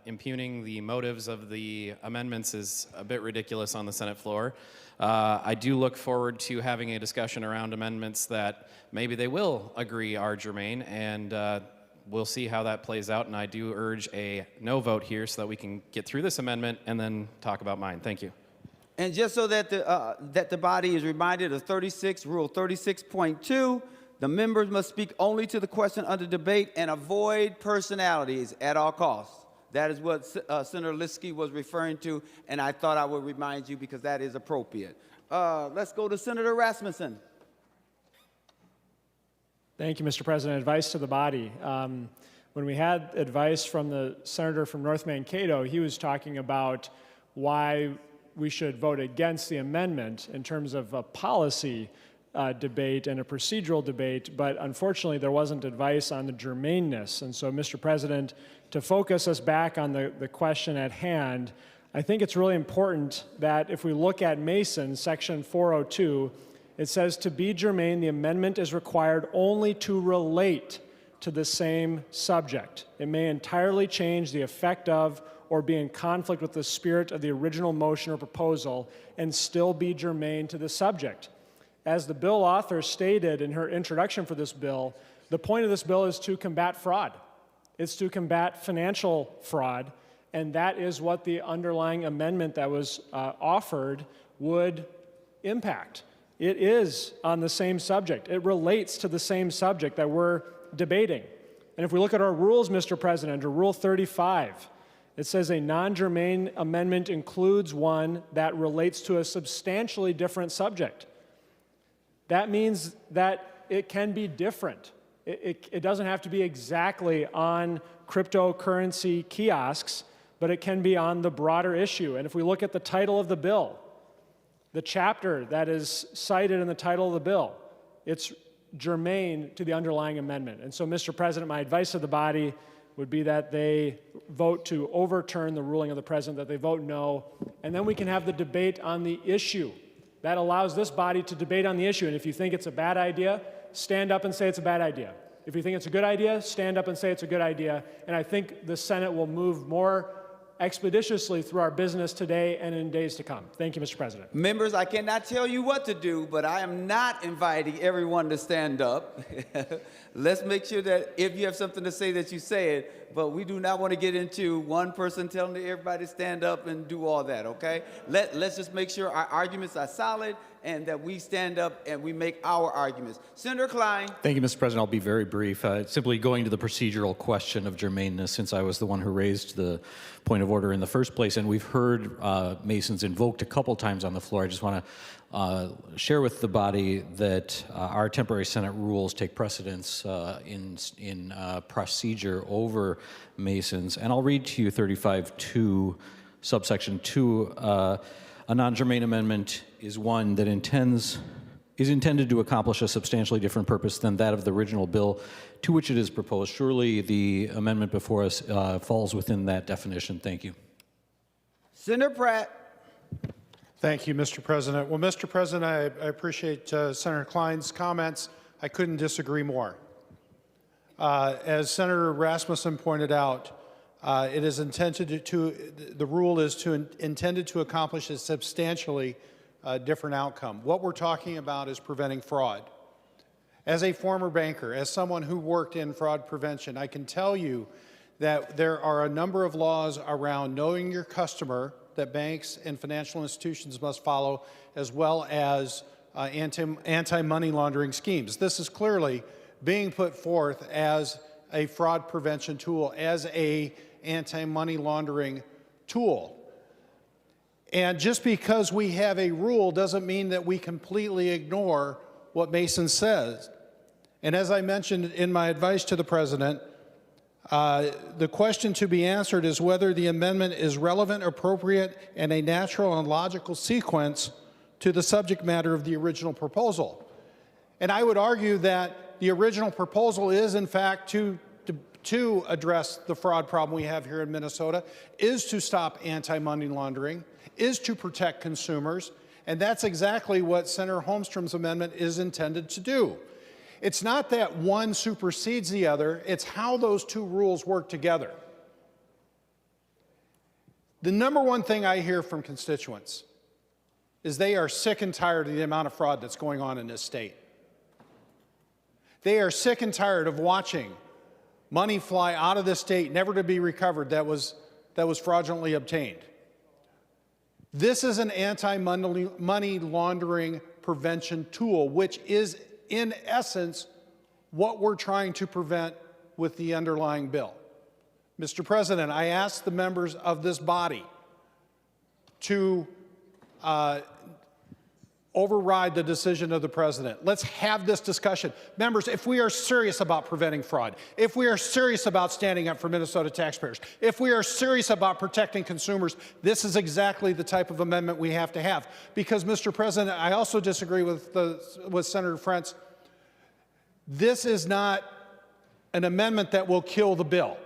impugning the motives of the amendments is a bit ridiculous on the Senate floor. I do look forward to having a discussion around amendments that maybe they will agree are germane, and we'll see how that plays out, and I do urge a no vote here so that we can get through this amendment and then talk about mine. Thank you. And just so that the body is reminded of Rule 36.2, the members must speak only to the question under debate and avoid personalities at all costs. That is what Senator Liskey was referring to, and I thought I would remind you because that is appropriate. Let's go to Senator Rasmussen. Thank you, Mr. President. Advice to the body. When we had advice from the senator from North Mankato, he was talking about why we should vote against the amendment in terms of a policy debate and a procedural debate, but unfortunately there wasn't advice on the germaneness. And so, Mr. President, to focus us back on the question at hand, I think it's really important that if we look at Mason, section 402, it says to be germane, the amendment is required only to relate to the same subject. It may entirely change the effect of or be in conflict with the spirit of the original motion or proposal and still be germane to the subject. As the bill author stated in her introduction for this bill, the point of this bill is to combat fraud. It's to combat financial fraud, and that is what the underlying amendment that was offered would impact. It is on the same subject. It relates to the same subject that we're debating. And if we look at our rules, Mr. President, under Rule 35, it says a non-germane amendment includes one that relates to a substantially different subject. That means that it can be different. It doesn't have to be exactly on cryptocurrency kiosks, but it can be on the broader issue. And if we look at the title of the bill, the chapter that is cited in the title of the bill, it's germane to the underlying amendment. And so, Mr. President, my advice to the body, would be that they vote to overturn the ruling of the president, that they vote no, and then we can have the debate on the issue. That allows this body to debate on the issue, and if you think it's a bad idea, stand up and say it's a bad idea. If you think it's a good idea, stand up and say it's a good idea, and I think the Senate will move more expeditiously through our business today and in days to come. Thank you, Mr. President. Members, I cannot tell you what to do, but I am not inviting everyone to stand up. Let's make sure that if you have something to say that you say it, but we do not want to get into one person telling everybody to stand up and do all that, okay? Let's just make sure our arguments are solid and that we stand up and we make our arguments. Senator Klein. Thank you, Mr. President. I'll be very brief. Simply going to the procedural question of germaneness, since I was the one who raised the point of order in the first place, and we've heard Masons invoked a couple times on the floor. I just want to share with the body that our temporary Senate rules take precedence in procedure over Masons. And I'll read to you 35-2, subsection 2. A non-germane amendment is one that is intended to accomplish a substantially different purpose than that of the original bill to which it is proposed. Surely the amendment before us falls within that definition. Thank you. Senator Pratt. Thank you, Mr. President. Well, Mr. President, I appreciate Senator Klein's comments. I couldn't disagree more. As Senator Rasmussen pointed out, it is intended the rule is intended to accomplish a substantially different outcome. What we're talking about is preventing fraud. As a former banker, as someone who worked in fraud prevention, I can tell you that there are a number of laws around knowing your customer that banks and financial institutions must follow, as well as anti-money laundering schemes. This is clearly being put forth as a fraud prevention tool, as a anti-money laundering tool. And just because we have a rule doesn't mean that we completely ignore what Mason says. And as I mentioned in my advice to the President, the question to be answered is whether the amendment is relevant, appropriate, and a natural and logical sequence to the subject matter of the original proposal. And I would argue that the original proposal is, in fact, to address the fraud problem we have here in Minnesota, is to stop anti-money laundering, is to protect consumers, and that's exactly what Senator Holmstrom's amendment is intended to do. It's not that one supersedes the other, it's how those two rules work together. The number one thing I hear from constituents is they are sick and tired of the amount of fraud that's going on in this state. They are sick and tired of watching money fly out of this state, never to be recovered, that was fraudulently obtained. This is an anti-money laundering prevention tool, which is, in essence, what we're trying to prevent with the underlying bill. Mr. President, I ask the members of this body to override the decision of the President. Let's have this discussion. Members, if we are serious about preventing fraud, if we are serious about standing up for Minnesota taxpayers, if we are serious about protecting consumers, this is exactly the type of amendment we have to have. Because, Mr. President, I also disagree with Senator Frentz. This is not an amendment that will kill the bill.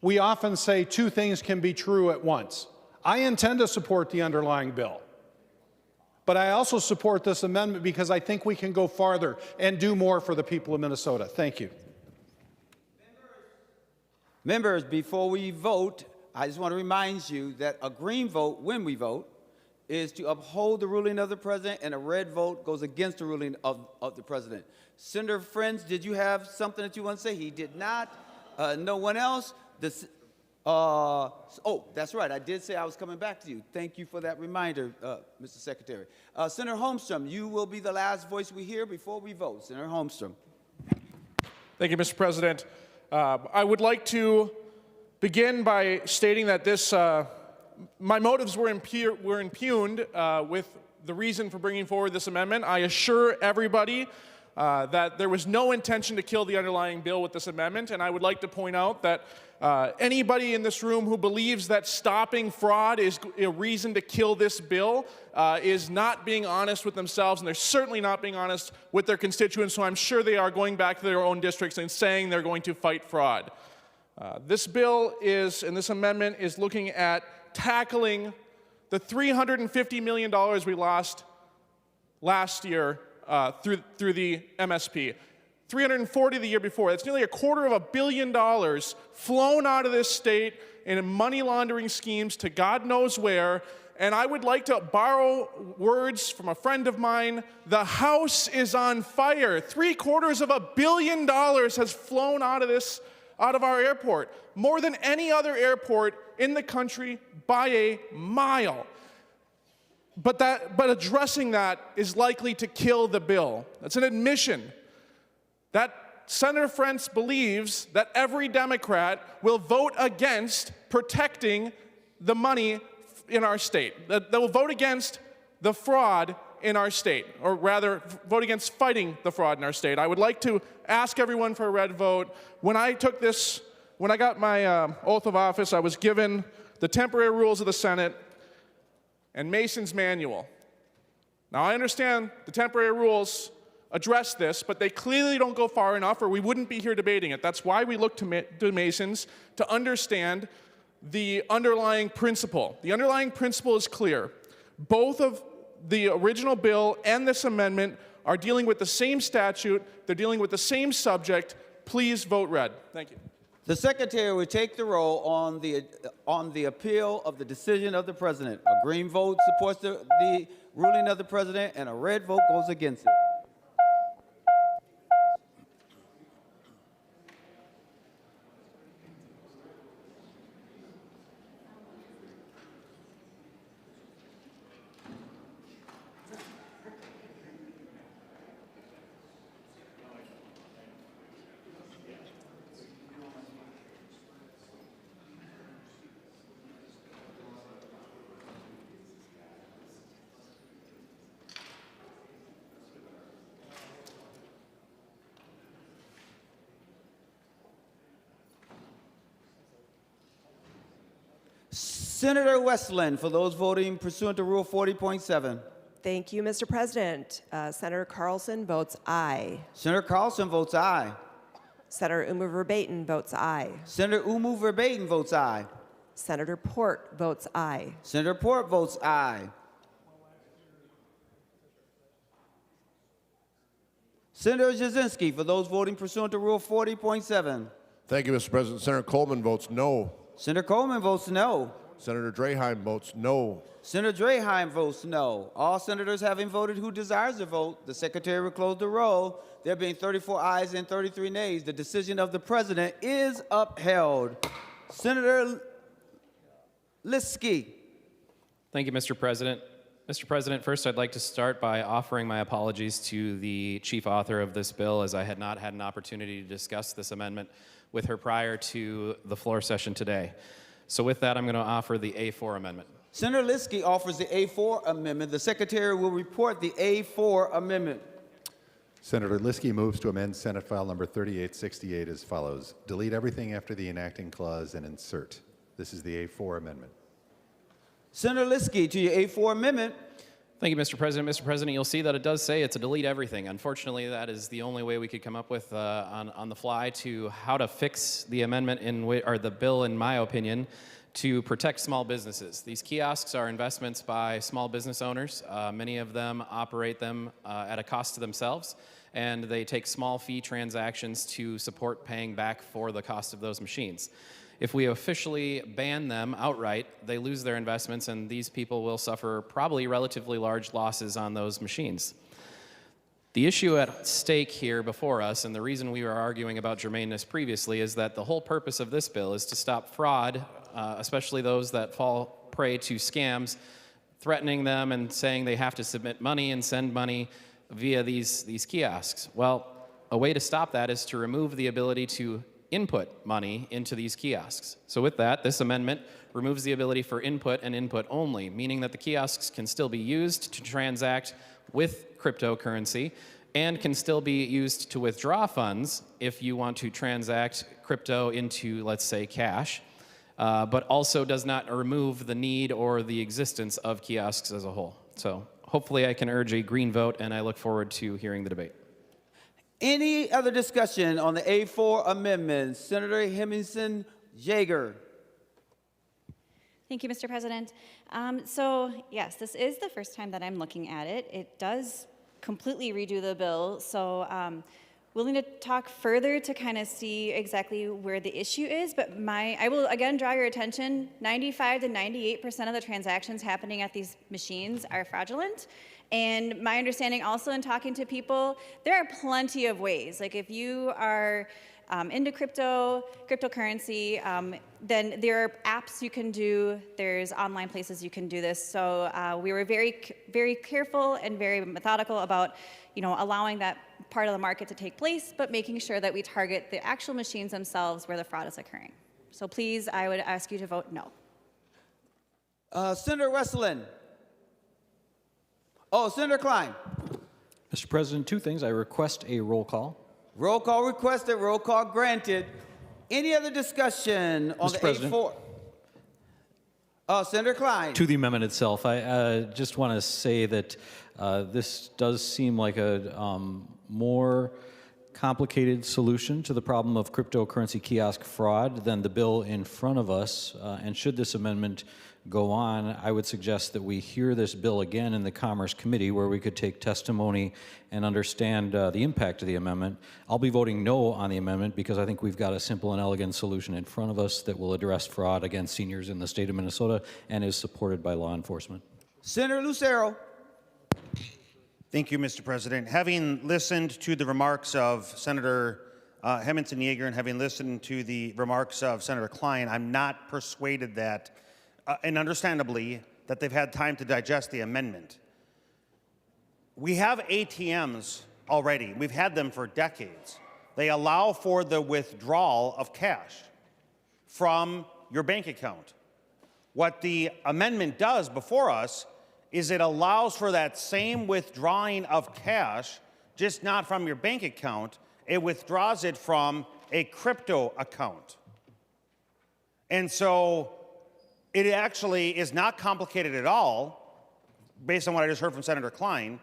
We often say two things can be true at once. I intend to support the underlying bill. But I also support this amendment because I think we can go farther and do more for the people of Minnesota. Thank you. Members, before we vote, I just want to remind you that a green vote, when we vote, is to uphold the ruling of the President, and a red vote goes against the ruling of the President. Senator Friends, did you have something that you want to say? He did not. No one else? Oh, that's right. I did say I was coming back to you. Thank you for that reminder, Mr. Secretary. Senator Holmstrom, you will be the last voice we hear before we vote. Senator Holmstrom. Thank you, Mr. President. I would like to begin by stating that my motives were impugned with the reason for bringing forward this amendment. I assure everybody that there was no intention to kill the underlying bill with this amendment, and I would like to point out that anybody in this room who believes that stopping fraud is a reason to kill this bill is not being honest with themselves, and they're certainly not being honest with their constituents, so I'm sure they are going back to their own districts and saying they're going to fight fraud. This bill is, and this amendment is looking at tackling the $350 million we lost last year through the MSP. 340 the year before. That's nearly $250 million flown out of this state in money laundering schemes to God knows where. And I would like to borrow words from a friend of mine. The house is on fire. $750 million has flown out of our airport, more than any other airport in the country by a mile. But addressing that is likely to kill the bill. That's an admission that Senator Frentz believes that every Democrat will vote against protecting the money in our state, that they will vote against the fraud in our state, or rather vote against fighting the fraud in our state. I would like to ask everyone for a red vote. When I got my oath of office, I was given the temporary rules of the Senate and Mason's manual. Now, I understand the temporary rules address this, but they clearly don't go far enough, or we wouldn't be here debating it. That's why we look to Masons to understand the underlying principle. The underlying principle is clear. Both of the original bill and this amendment are dealing with the same statute. They're dealing with the same subject. Please vote red. Thank you. The Secretary will take the roll on the appeal of the decision of the President. A green vote supports the ruling of the President, and a red vote goes against it. Senator Westland, for those voting pursuant to Rule 40.7. Thank you, Mr. President. Senator Carlson votes aye. Senator Carlson votes aye. Senator Umu Verbatim votes aye. Senator Umu Verbatim votes aye. Senator Port votes aye. Senator Port votes aye. Senator Jasinski, for those voting pursuant to Rule 40.7. Thank you, Mr. President. Senator Coleman votes no. Senator Coleman votes no. Senator Draheim votes no. Senator Draheim votes no. All senators having voted who desires to vote, the Secretary will close the roll. There being 34 ayes and 33 nays, the decision of the President is upheld. Senator Liskey. Thank you, Mr. President. Mr. President, first I'd like to start by offering my apologies to the chief author of this bill, as I had not had an opportunity to discuss this amendment with her prior to the floor session today. So with that, I'm going to offer the A4 amendment. Senator Liskey offers the A4 amendment. The Secretary will report the A4 amendment. Senator Liskey moves to amend Senate File Number 3868 as follows. Delete everything after the enacting clause and insert. This is the A4 amendment. Senator Liskey, to your A4 amendment. Thank you, Mr. President. Mr. President, you'll see that it does say it's a delete everything. Unfortunately, that is the only way we could come up with on the fly to how to fix the amendment or the bill, in my opinion, to protect small businesses. These kiosks are investments by small business owners. Many of them operate them at a cost to themselves, and they take small fee transactions to support paying back for the cost of those machines. If we officially ban them outright, they lose their investments, and these people will suffer probably relatively large losses on those machines. The issue at stake here before us, and the reason we were arguing about germaneness previously, is that the whole purpose of this bill is to stop fraud, especially those that fall prey to scams, threatening them and saying they have to submit money and send money via these kiosks. Well, a way to stop that is to remove the ability to input money into these kiosks. So with that, this amendment removes the ability for input and input only, meaning that the kiosks can still be used to transact with cryptocurrency, and can still be used to withdraw funds if you want to transact crypto into, let's say, cash, but also does not remove the need or the existence of kiosks as a whole. So hopefully I can urge a green vote, and I look forward to hearing the debate. Any other discussion on the A4 amendment? Senator Hemmingsen-Jaeger. Thank you, Mr. President. So yes, this is the first time that I'm looking at it. It does completely redo the bill, so willing to talk further to kind of see exactly where the issue is, but I will again draw your attention, 95 to 98% of the transactions happening at these machines are fraudulent. And my understanding also in talking to people, there are plenty of ways. Like if you are into cryptocurrency, then there are apps you can do, there's online places you can do this. So we were very careful and very methodical about, allowing that part of the market to take place, but making sure that we target the actual machines themselves where the fraud is occurring. So please, I would ask you to vote no. Senator Westland. Oh, Senator Klein. Mr. President, two things. I request a roll call. Roll call requested, roll call granted. Any other discussion on Mr. the President. A4? Senator Klein. To the amendment itself, I just want to say that this does seem like a more complicated solution to the problem of cryptocurrency kiosk fraud than the bill in front of us. And should this amendment go on, I would suggest that we hear this bill again in the Commerce Committee, where we could take testimony and understand the impact of the amendment. I'll be voting no on the amendment because I think we've got a simple and elegant solution in front of us that will address fraud against seniors in the state of Minnesota and is supported by law enforcement. Senator Lucero. Thank you, Mr. President. Having listened to the remarks of Senator Hemmingsen-Jaeger and having listened to the remarks of Senator Klein, I'm not persuaded that, and understandably, that they've had time to digest the amendment. We have ATMs already. We've had them for decades. They allow for the withdrawal of cash from your bank account. What the amendment does before us is it allows for that same withdrawing of cash, just not from your bank account. It withdraws it from a crypto account. And so it actually is not complicated at all, based on what I just heard from Senator Klein.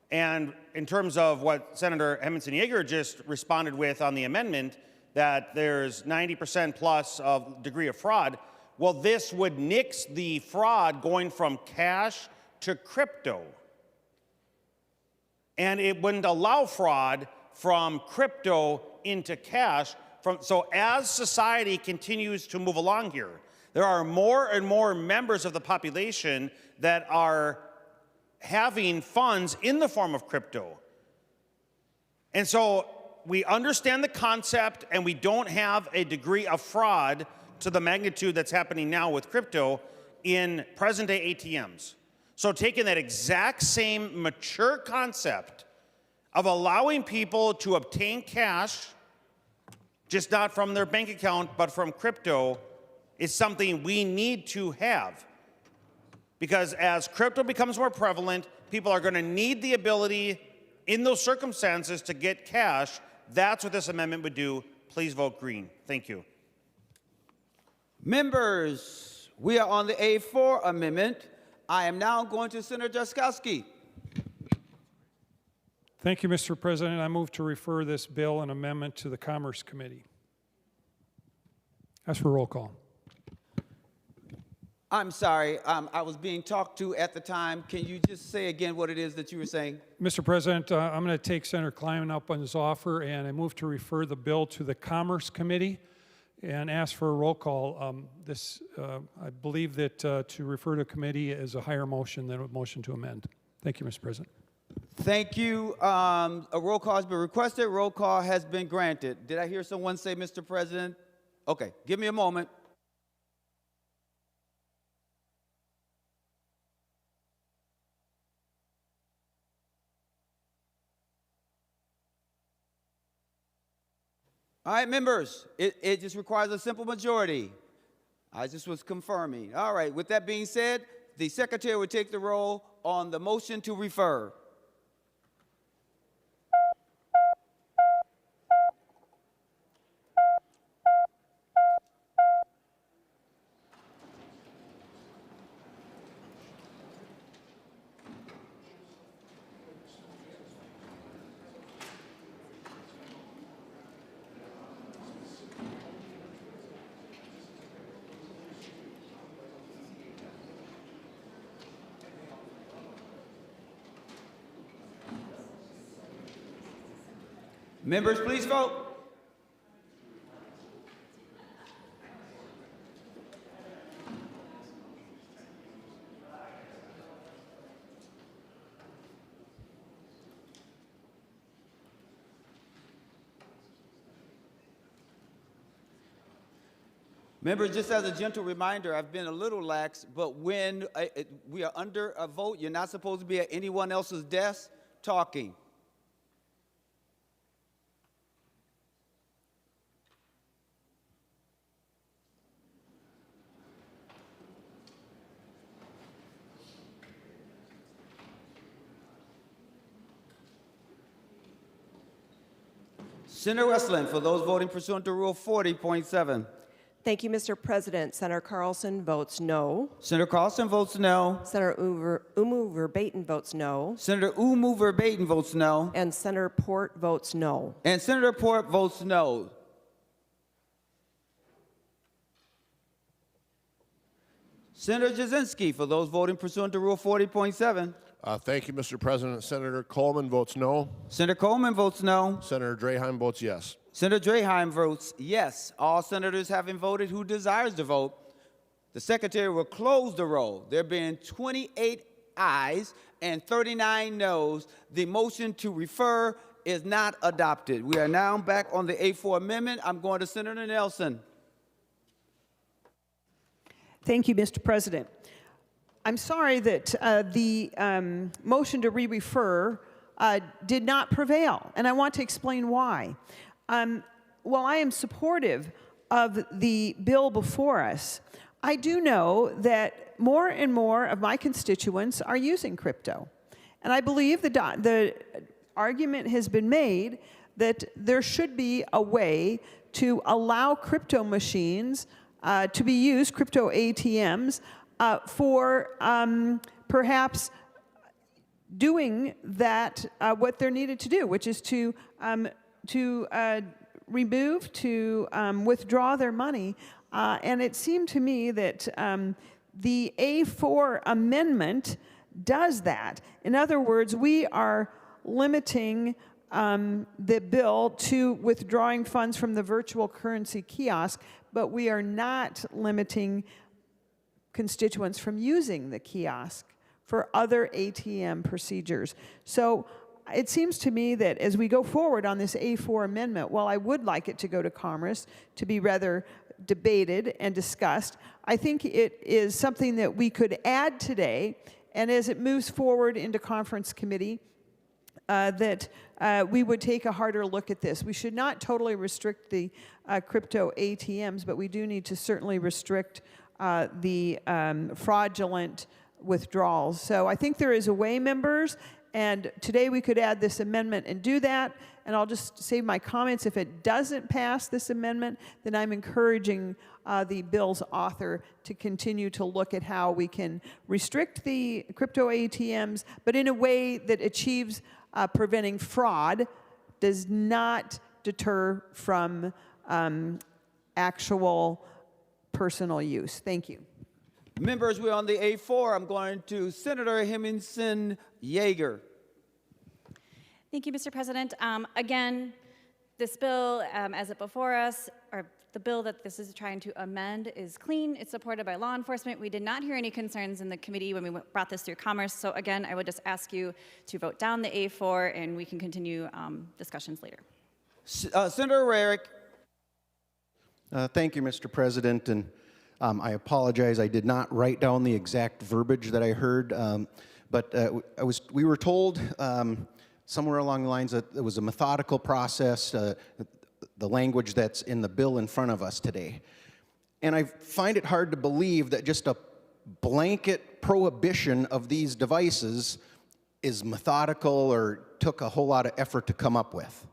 And in terms of what Senator Hemmingsen-Jaeger just responded with on the amendment, that there's 90% plus of degree of fraud, well, this would nix the fraud going from cash to crypto. And it wouldn't allow fraud from crypto into cash. So as society continues to move along here, there are more and more members of the population that are having funds in the form of crypto. And so we understand the concept, and we don't have a degree of fraud to the magnitude that's happening now with crypto in present-day ATMs. So taking that exact same mature concept of allowing people to obtain cash, just not from their bank account, but from crypto, is something we need to have. Because as crypto becomes more prevalent, people are going to need the ability in those circumstances to get cash. That's what this amendment would do. Please vote green. Thank you. Members, we are on the A4 amendment. I am now going to Senator Jaskowski. Thank you, Mr. President. I move to refer this bill and amendment to the Commerce Committee. Ask for roll call. I'm sorry, I was being talked to at the time. Can you just say again what it is that you were saying? Mr. President, I'm going to take Senator Klein up on his offer, and I move to refer the bill to the Commerce Committee and ask for a roll call. I believe that to refer to committee is a higher motion than a motion to amend. Thank you, Mr. President. Thank you. A roll call has been requested. Roll call has been granted. Did I hear someone say, Mr. President? Okay, give me a moment. All right, members, it just requires a simple majority. I just was confirming. All right, with that being said, the secretary would take the roll on the motion to refer. Members, please vote. Members, just as a gentle reminder, I've been a little lax, but when we are under a vote, you're not supposed to be at anyone else's desk talking. Senator Westland, for those voting pursuant to Rule 40.7. Thank you, Mr. President. Senator Carlson votes no. Senator Carlson votes no. Senator Umu Verbatim votes no. Senator Umu Verbatim votes no. And Senator Port votes no. And Senator Port votes no. Senator Jasinski, for those voting pursuant to Rule 40.7. Thank you, Mr. President. Senator Coleman votes no. Senator Coleman votes no. Senator Draheim votes yes. Senator Draheim votes yes. All senators having voted who desires to vote, the secretary will close the roll. There being 28 ayes and 39 noes, the motion to refer is not adopted. We are now back on the A4 amendment. I'm going to Senator Nelson. Thank you, Mr. President. I'm sorry that the motion to re-refer did not prevail, and I want to explain why. While I am supportive of the bill before us, I do know that more and more of my constituents are using crypto. And I believe the argument has been made that there should be a way to allow crypto machines to be used, crypto ATMs, for perhaps doing that, what they're needed to do, which is to remove, to withdraw their money. And it seemed to me that the A4 amendment does that. In other words, we are limiting the bill to withdrawing funds from the virtual currency kiosk, but we are not limiting constituents from using the kiosk for other ATM procedures. So it seems to me that as we go forward on this A4 amendment, while I would like it to go to Commerce to be rather debated and discussed, I think it is something that we could add today, and as it moves forward into conference committee, that we would take a harder look at this. We should not totally restrict the crypto ATMs, but we do need to certainly restrict the fraudulent withdrawals. So I think there is a way, members, and today we could add this amendment and do that, and I'll just save my comments. If it doesn't pass this amendment, then I'm encouraging the bill's author to continue to look at how we can restrict the crypto ATMs, but in a way that achieves preventing fraud, does not deter from actual personal use. Thank you. Members, we're on the A4. I'm going to Senator Hemmingsen-Jaeger. Thank you, Mr. President. Again, this bill, as it before us, or the bill that this is trying to amend, is clean. It's supported by law enforcement. We did not hear any concerns in the committee when we brought this through Commerce. So again, I would just ask you to vote down the A4, and we can continue discussions later. Senator Rarick. Thank you, Mr. President, and I apologize. I did not write down the exact verbiage that I heard, but we were told somewhere along the lines that it was a methodical process, the language that's in the bill in front of us today. And I find it hard to believe that just a blanket prohibition of these devices is methodical or took a whole lot of effort to come up with.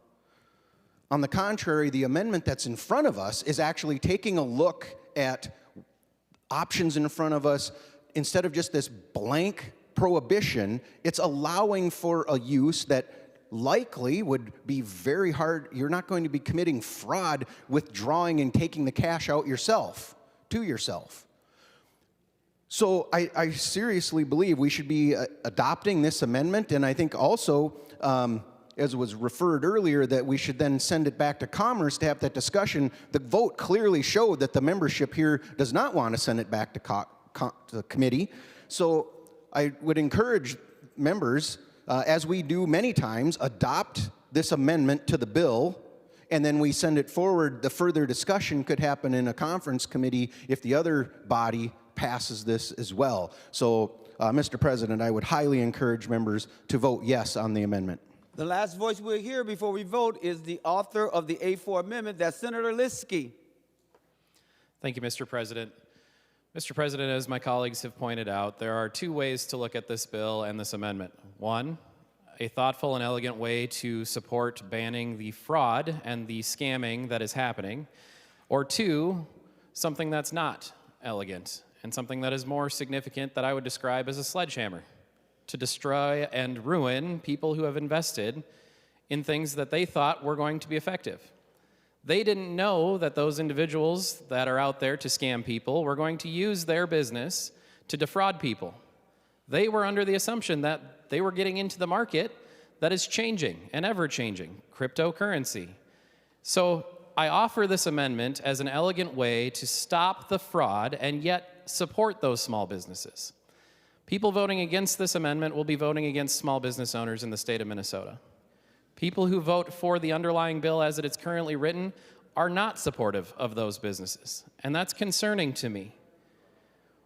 On the contrary, the amendment that's in front of us is actually taking a look at options in front of us. Instead of just this blank prohibition, it's allowing for a use that likely would be very hard. You're not going to be committing fraud withdrawing and taking the cash out yourself, to yourself. So I seriously believe we should be adopting this amendment, and I think also as was referred earlier, that we should then send it back to Commerce to have that discussion. The vote clearly showed that the membership here does not want to send it back to the committee. So I would encourage members, as we do many times, adopt this amendment to the bill, and then we send it forward. The further discussion could happen in a conference committee if the other body passes this as well. So, Mr. President, I would highly encourage members to vote yes on the amendment. The last voice we'll hear before we vote is the author of the A4 amendment, that's Senator Liskey. Thank you, Mr. President. Mr. President, as my colleagues have pointed out, there are two ways to look at this bill and this amendment. One, a thoughtful and elegant way to support banning the fraud and the scamming that is happening. Or two, something that's not elegant and something that is more significant that I would describe as a sledgehammer to destroy and ruin people who have invested in things that they thought were going to be effective. They didn't know that those individuals that are out there to scam people were going to use their business to defraud people. They were under the assumption that they were getting into the market that is changing and ever-changing, cryptocurrency. So I offer this amendment as an elegant way to stop the fraud and yet support those small businesses. People voting against this amendment will be voting against small business owners in the state of Minnesota. People who vote for the underlying bill as it is currently written are not supportive of those businesses, and that's concerning to me.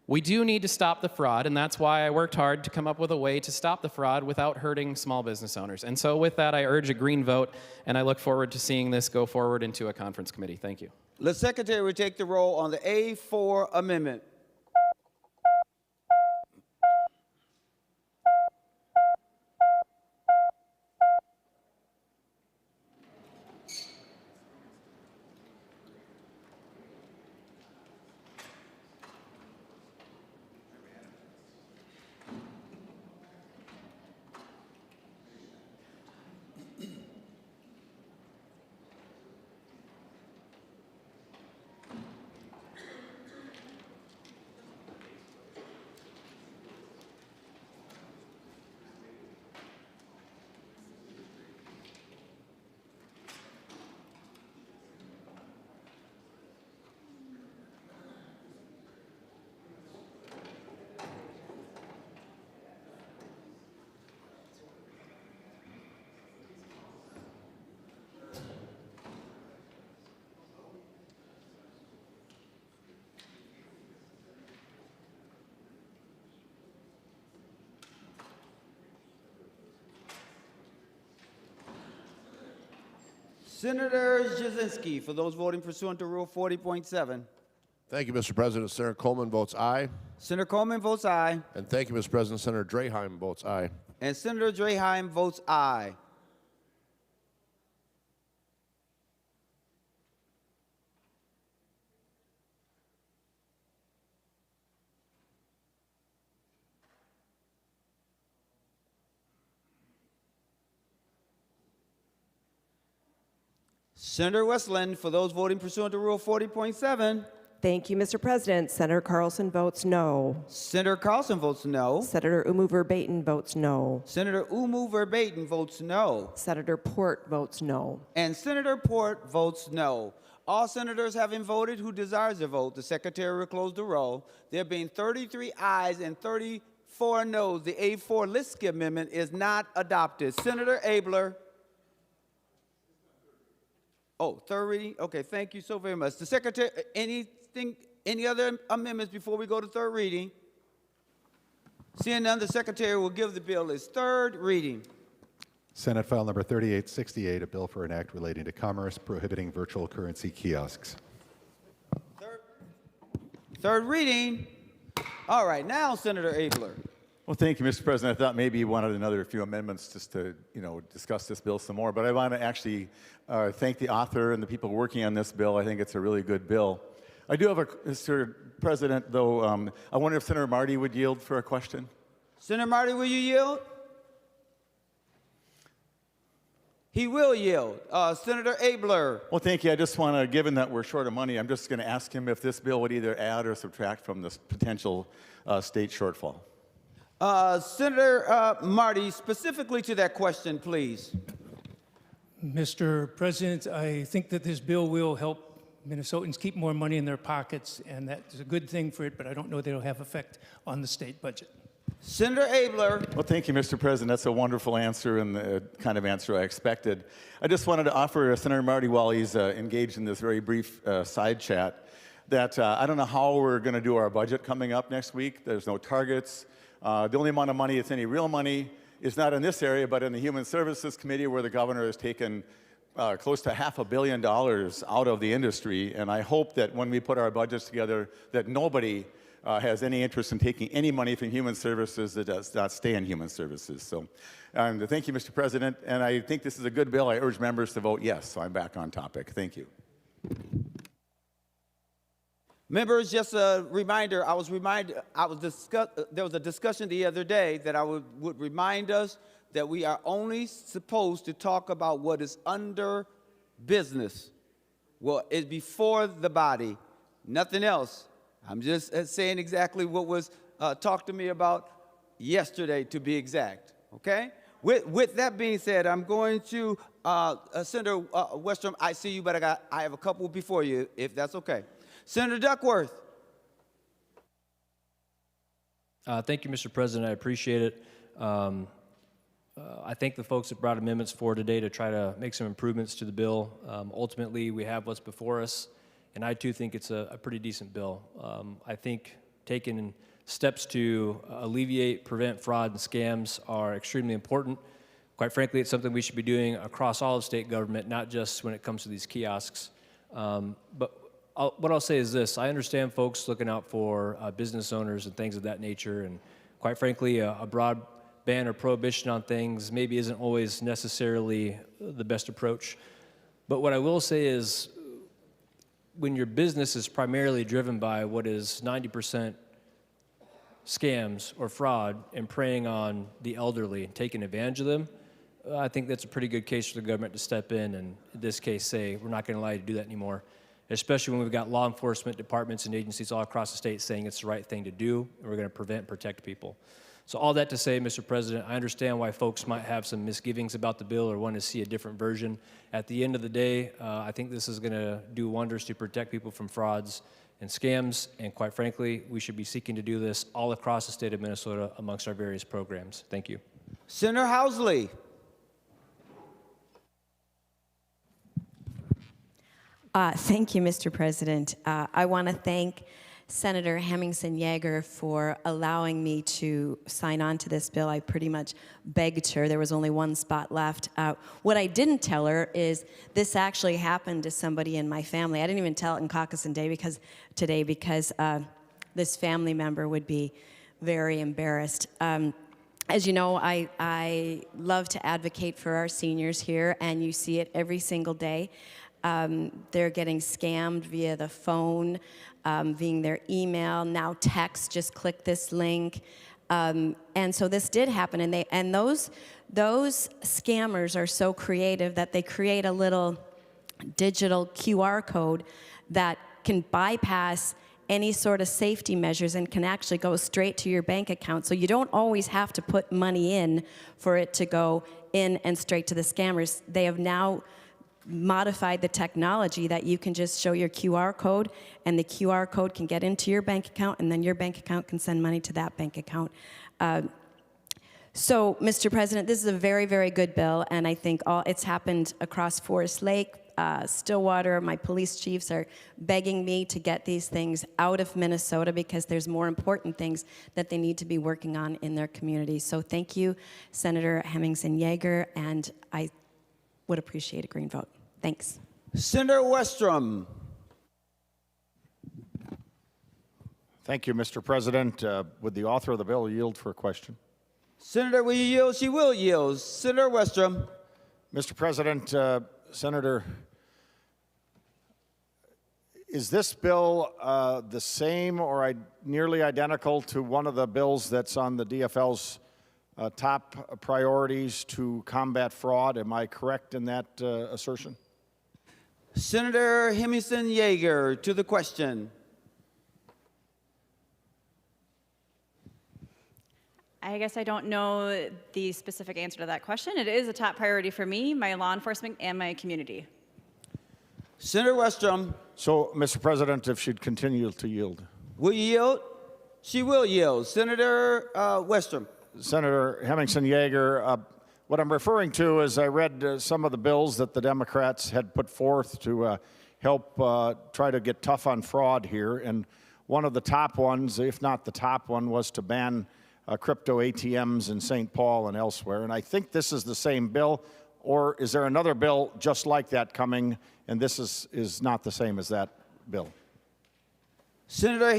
We do need to stop the fraud, and that's why I worked hard to come up with a way to stop the fraud without hurting small business owners. And so with that, I urge a green vote, and I look forward to seeing this go forward into a conference committee. Thank you. The Secretary will take the roll on the A4 amendment. Senator Jasinski, for those voting pursuant to Rule 40.7. Thank you, Mr. President. Senator Coleman votes aye. Senator Coleman votes aye. And thank you, Mr. President. Senator Draheim votes aye. And Senator Draheim votes aye. Senator Westland, for those voting pursuant to Rule 40.7. Thank you, Mr. President. Senator Carlson votes no. Senator Carlson votes no. Senator Umu Verbaeten votes no. Senator Umu Verbaeten votes no. Senator Port votes no. And Senator Port votes no. All senators having voted who desires to vote, the Secretary will close the roll. There being 33 ayes and 34 noes, the A4 Liskey Amendment is not adopted. Senator Abler. Oh, third reading? Okay, thank you so very much. The Secretary, any other amendments before we go to third reading? Seeing none, the Secretary will give the bill its third reading. Senate File Number 3868, a bill for an act relating to commerce prohibiting virtual currency kiosks. Third reading. All right, now Senator Abler. Well, thank you, Mr. President. I thought maybe you wanted another few amendments just to, discuss this bill some more. But I want to actually thank the author and the people working on this bill. I think it's a really good bill. I do have Mr. President, though, I wonder if Senator Marty would yield for a question. Senator Marty, will you yield? He will yield. Senator Abler. Well, thank you. I just want to, given that we're short of money, I'm just going to ask him if this bill would either add or subtract from this potential state shortfall. Senator Marty, specifically to that question, please. Mr. President, I think that this bill will help Minnesotans keep more money in their pockets, and that's a good thing for it, but I don't know that it'll have effect on the state budget. Senator Abler. Well, thank you, Mr. President. That's a wonderful answer and the kind of answer I expected. I just wanted to offer Senator Marty, while he's engaged in this very brief side chat, that I don't know how we're going to do our budget coming up next week. There's no targets. The only amount of money, it's any real money, is not in this area, but in the Human Services Committee, where the governor has taken close to $500 million out of the industry. And I hope that when we put our budgets together, that nobody has any interest in taking any money from human services that does not stay in human services. So thank you, Mr. President. And I think this is a good bill. I urge members to vote yes. So I'm back on topic. Thank you. Members, just a reminder, there was a discussion the other day that I would remind us that we are only supposed to talk about what is under business. Well, it's before the body, nothing else. I'm just saying exactly what was talked to me about yesterday, to be exact, okay? With that being said, I'm going to, Senator Westrom, I see you, but I have a couple before you, if that's okay. Senator Duckworth. Thank you, Mr. President. I appreciate it. I thank the folks that brought amendments forward today to try to make some improvements to the bill. Ultimately, we have what's before us, and I too think it's a pretty decent bill. I think taking steps to alleviate, prevent fraud and scams are extremely important. Quite frankly, it's something we should be doing across all of state government, not just when it comes to these kiosks. But what I'll say is this: I understand folks looking out for business owners and things of that nature, and quite frankly, a broad ban or prohibition on things maybe isn't always necessarily the best approach. But what I will say is, when your business is primarily driven by what is 90% scams or fraud and preying on the elderly and taking advantage of them, I think that's a pretty good case for the government to step in and, in this case, say, we're not going to allow you to do that anymore, especially when we've got law enforcement departments and agencies all across the state saying it's the right thing to do, and we're going to prevent and protect people. So all that to say, Mr. President, I understand why folks might have some misgivings about the bill or want to see a different version. At the end of the day, I think this is going to do wonders to protect people from frauds and scams, and quite frankly, we should be seeking to do this all across the state of Minnesota amongst our various programs. Thank you. Senator Housley. Thank you, Mr. President. I want to thank Senator Hemmingsen-Jaeger for allowing me to sign on to this bill. I pretty much begged her. There was only one spot left. What I didn't tell her is this actually happened to somebody in my family. I didn't even tell it in caucus and day because this family member would be very embarrassed. As you know, I love to advocate for our seniors here, and you see it every single day. They're getting scammed via the phone, via their email, now text, just click this link. And so this did happen, and those scammers are so creative that they create a little digital QR code that can bypass any sort of safety measures and can actually go straight to your bank account. So you don't always have to put money in for it to go in and straight to the scammers. They have now modified the technology that you can just show your QR code, and the QR code can get into your bank account, and then your bank account can send money to that bank account. So, Mr. President, this is a very, very good bill, and I think it's happened across Forest Lake, Stillwater. My police chiefs are begging me to get these things out of Minnesota because there's more important things that they need to be working on in their community. So thank you, Senator Hemmingsen-Jaeger, and I would appreciate a green vote. Thanks. Senator Westrom. Thank you, Mr. President. Would the author of the bill yield for a question? Senator, will you yield? She will yield. Senator Westrom. Mr. President, Senator, is this bill the same or nearly identical to one of the bills that's on the DFL's top priorities to combat fraud? Am I correct in that assertion? Senator Hemmingsen-Jaeger to the question. I guess I don't know the specific answer to that question. It is a top priority for me, my law enforcement, and my community. Senator Westrom. So, Mr. President, if she'd continue to yield. Will you yield? She will yield. Senator Westrom. Senator Hemmingsen-Jaeger, what I'm referring to is I read some of the bills that the Democrats had put forth to help try to get tough on fraud here. And one of the top ones, if not the top one, was to ban crypto ATMs in St. Paul and elsewhere. And I think this is the same bill, or is there another bill just like that coming, and this is not the same as that bill? Senator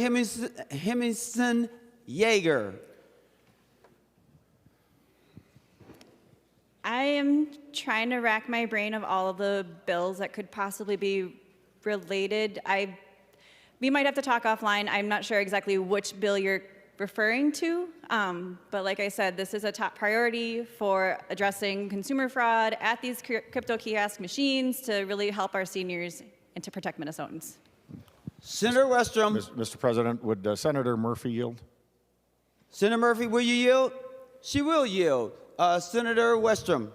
Hemmingsen-Jaeger. I am trying to rack my brain of all of the bills that could possibly be related. We might have to talk offline. I'm not sure exactly which bill you're referring to, but like I said, this is a top priority for addressing consumer fraud at these crypto kiosk machines to really help our seniors and to protect Minnesotans. Senator Westrom. Mr. President, would Senator Murphy yield? Senator Murphy, will you yield? She will yield. Senator Westrom.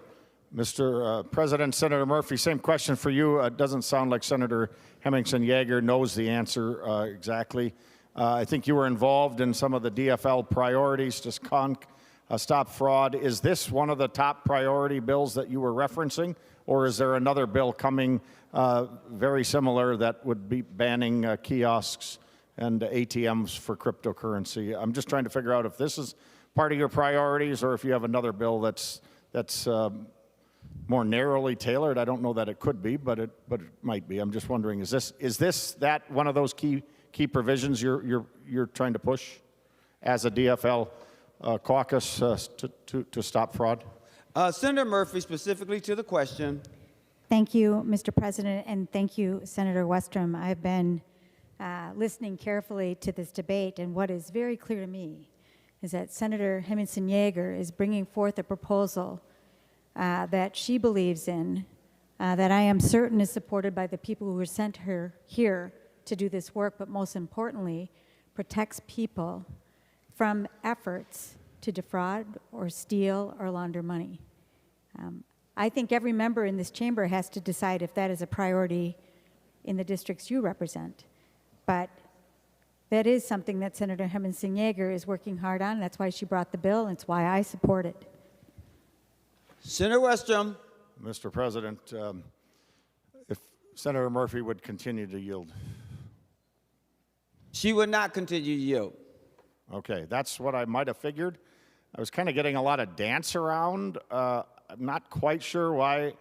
Mr. President, Senator Murphy, same question for you. It doesn't sound like Senator Hemmingsen-Jaeger knows the answer exactly. I think you were involved in some of the DFL priorities to stop fraud. Is this one of the top priority bills that you were referencing, or is there another bill coming very similar that would be banning kiosks and ATMs for cryptocurrency? I'm just trying to figure out if this is part of your priorities or if you have another bill that's more narrowly tailored. I don't know that it could be, but it might be. I'm just wondering, is this that one of those key provisions you're trying to push as a DFL caucus to stop fraud? Senator Murphy, specifically to the question. Thank you, Mr. President, and thank you, Senator Westrom. I've been listening carefully to this debate, and what is very clear to me is that Senator Hemmingsen-Jaeger is bringing forth a proposal that she believes in, that I am certain is supported by the people who were sent her here to do this work, but most importantly, protects people from efforts to defraud or steal or launder money. I think every member in this chamber has to decide if that is a priority in the districts you represent. But that is something that Senator Hemmingsen-Jaeger is working hard on. That's why she brought the bill, and it's why I support it. Senator Westrom. Mr. President, if Senator Murphy would continue to yield. She would not continue to yield. Okay, that's what I might have figured. I was kind of getting a lot of dance around. I'm not quite sure why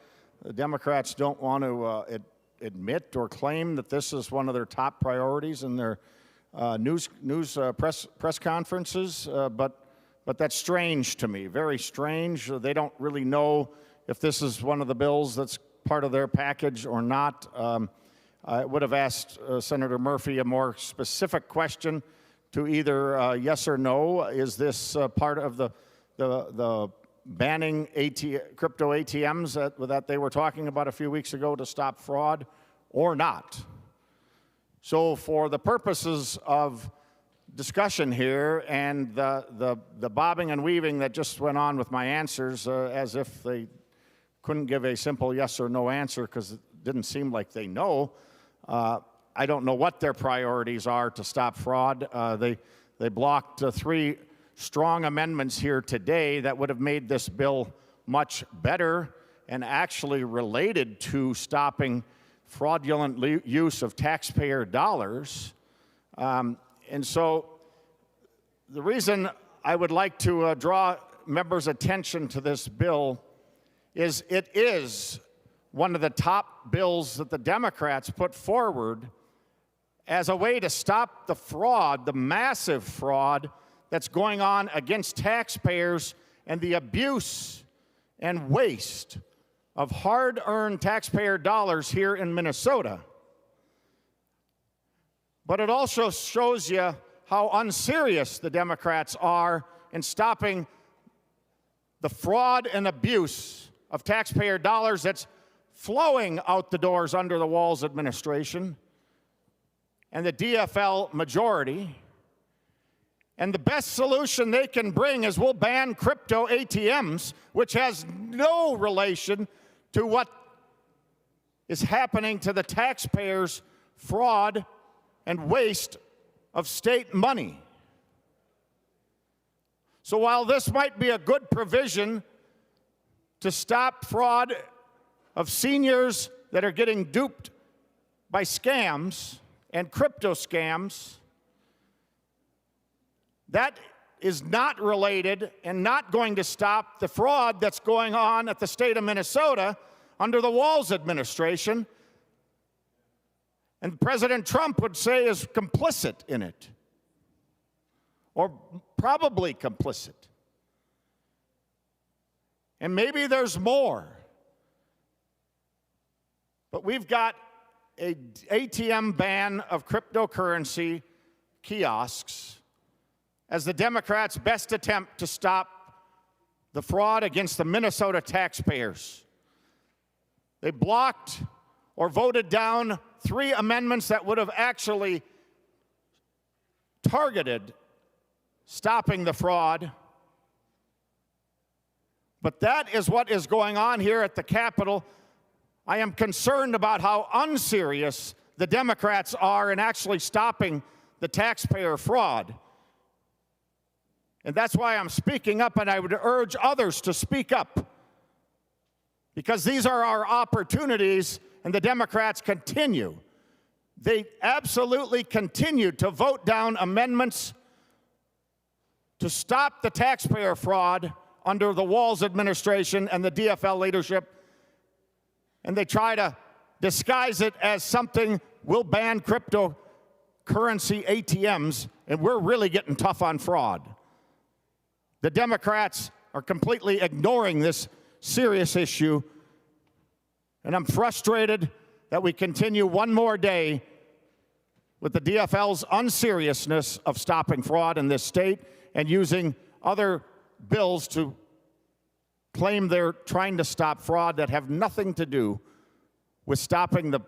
the Democrats don't want to admit or claim that this is one of their top priorities in their press conferences, but that's strange to me, very strange. They don't really know if this is one of the bills that's part of their package or not. I would have asked Senator Murphy a more specific question to either yes or no. Is this part of the banning crypto ATMs that they were talking about a few weeks ago to stop fraud, or not? So for the purposes of discussion here and the bobbing and weaving that just went on with my answers, as if they couldn't give a simple yes or no answer because it didn't seem like they know, I don't know what their priorities are to stop fraud. They blocked 3 strong amendments here today that would have made this bill much better and actually related to stopping fraudulent use of taxpayer dollars. And so the reason I would like to draw members' attention to this bill is it is one of the top bills that the Democrats put forward as a way to stop the fraud, the massive fraud that's going on against taxpayers and the abuse and waste of hard-earned taxpayer dollars here in Minnesota. But it also shows you how unserious the Democrats are in stopping the fraud and abuse of taxpayer dollars that's flowing out the doors under the Walz administration and the DFL majority. And the best solution they can bring is we'll ban crypto ATMs, which has no relation to what is happening to the taxpayers' fraud and waste of state money. So while this might be a good provision to stop fraud of seniors that are getting duped by scams and crypto scams, that is not related and not going to stop the fraud that's going on at the state of Minnesota under the Walz administration, and President Trump would say is complicit in it, or probably complicit. And maybe there's more. But we've got an ATM ban of cryptocurrency kiosks as the Democrats' best attempt to stop the fraud against the Minnesota taxpayers. They blocked or voted down 3 amendments that would have actually targeted stopping the fraud. But that is what is going on here at the Capitol. I am concerned about how unserious the Democrats are in actually stopping the taxpayer fraud. And that's why I'm speaking up, and I would urge others to speak up. Because these are our opportunities, and the Democrats continue. They absolutely continue to vote down amendments to stop the taxpayer fraud under the Walz administration and the DFL leadership. And they try to disguise it as something, we'll ban cryptocurrency ATMs, and we're really getting tough on fraud. The Democrats are completely ignoring this serious issue, and I'm frustrated that we continue one more day with the DFL's unseriousness of stopping fraud in this state and using other bills to claim they're trying to stop fraud that have nothing to do with stopping the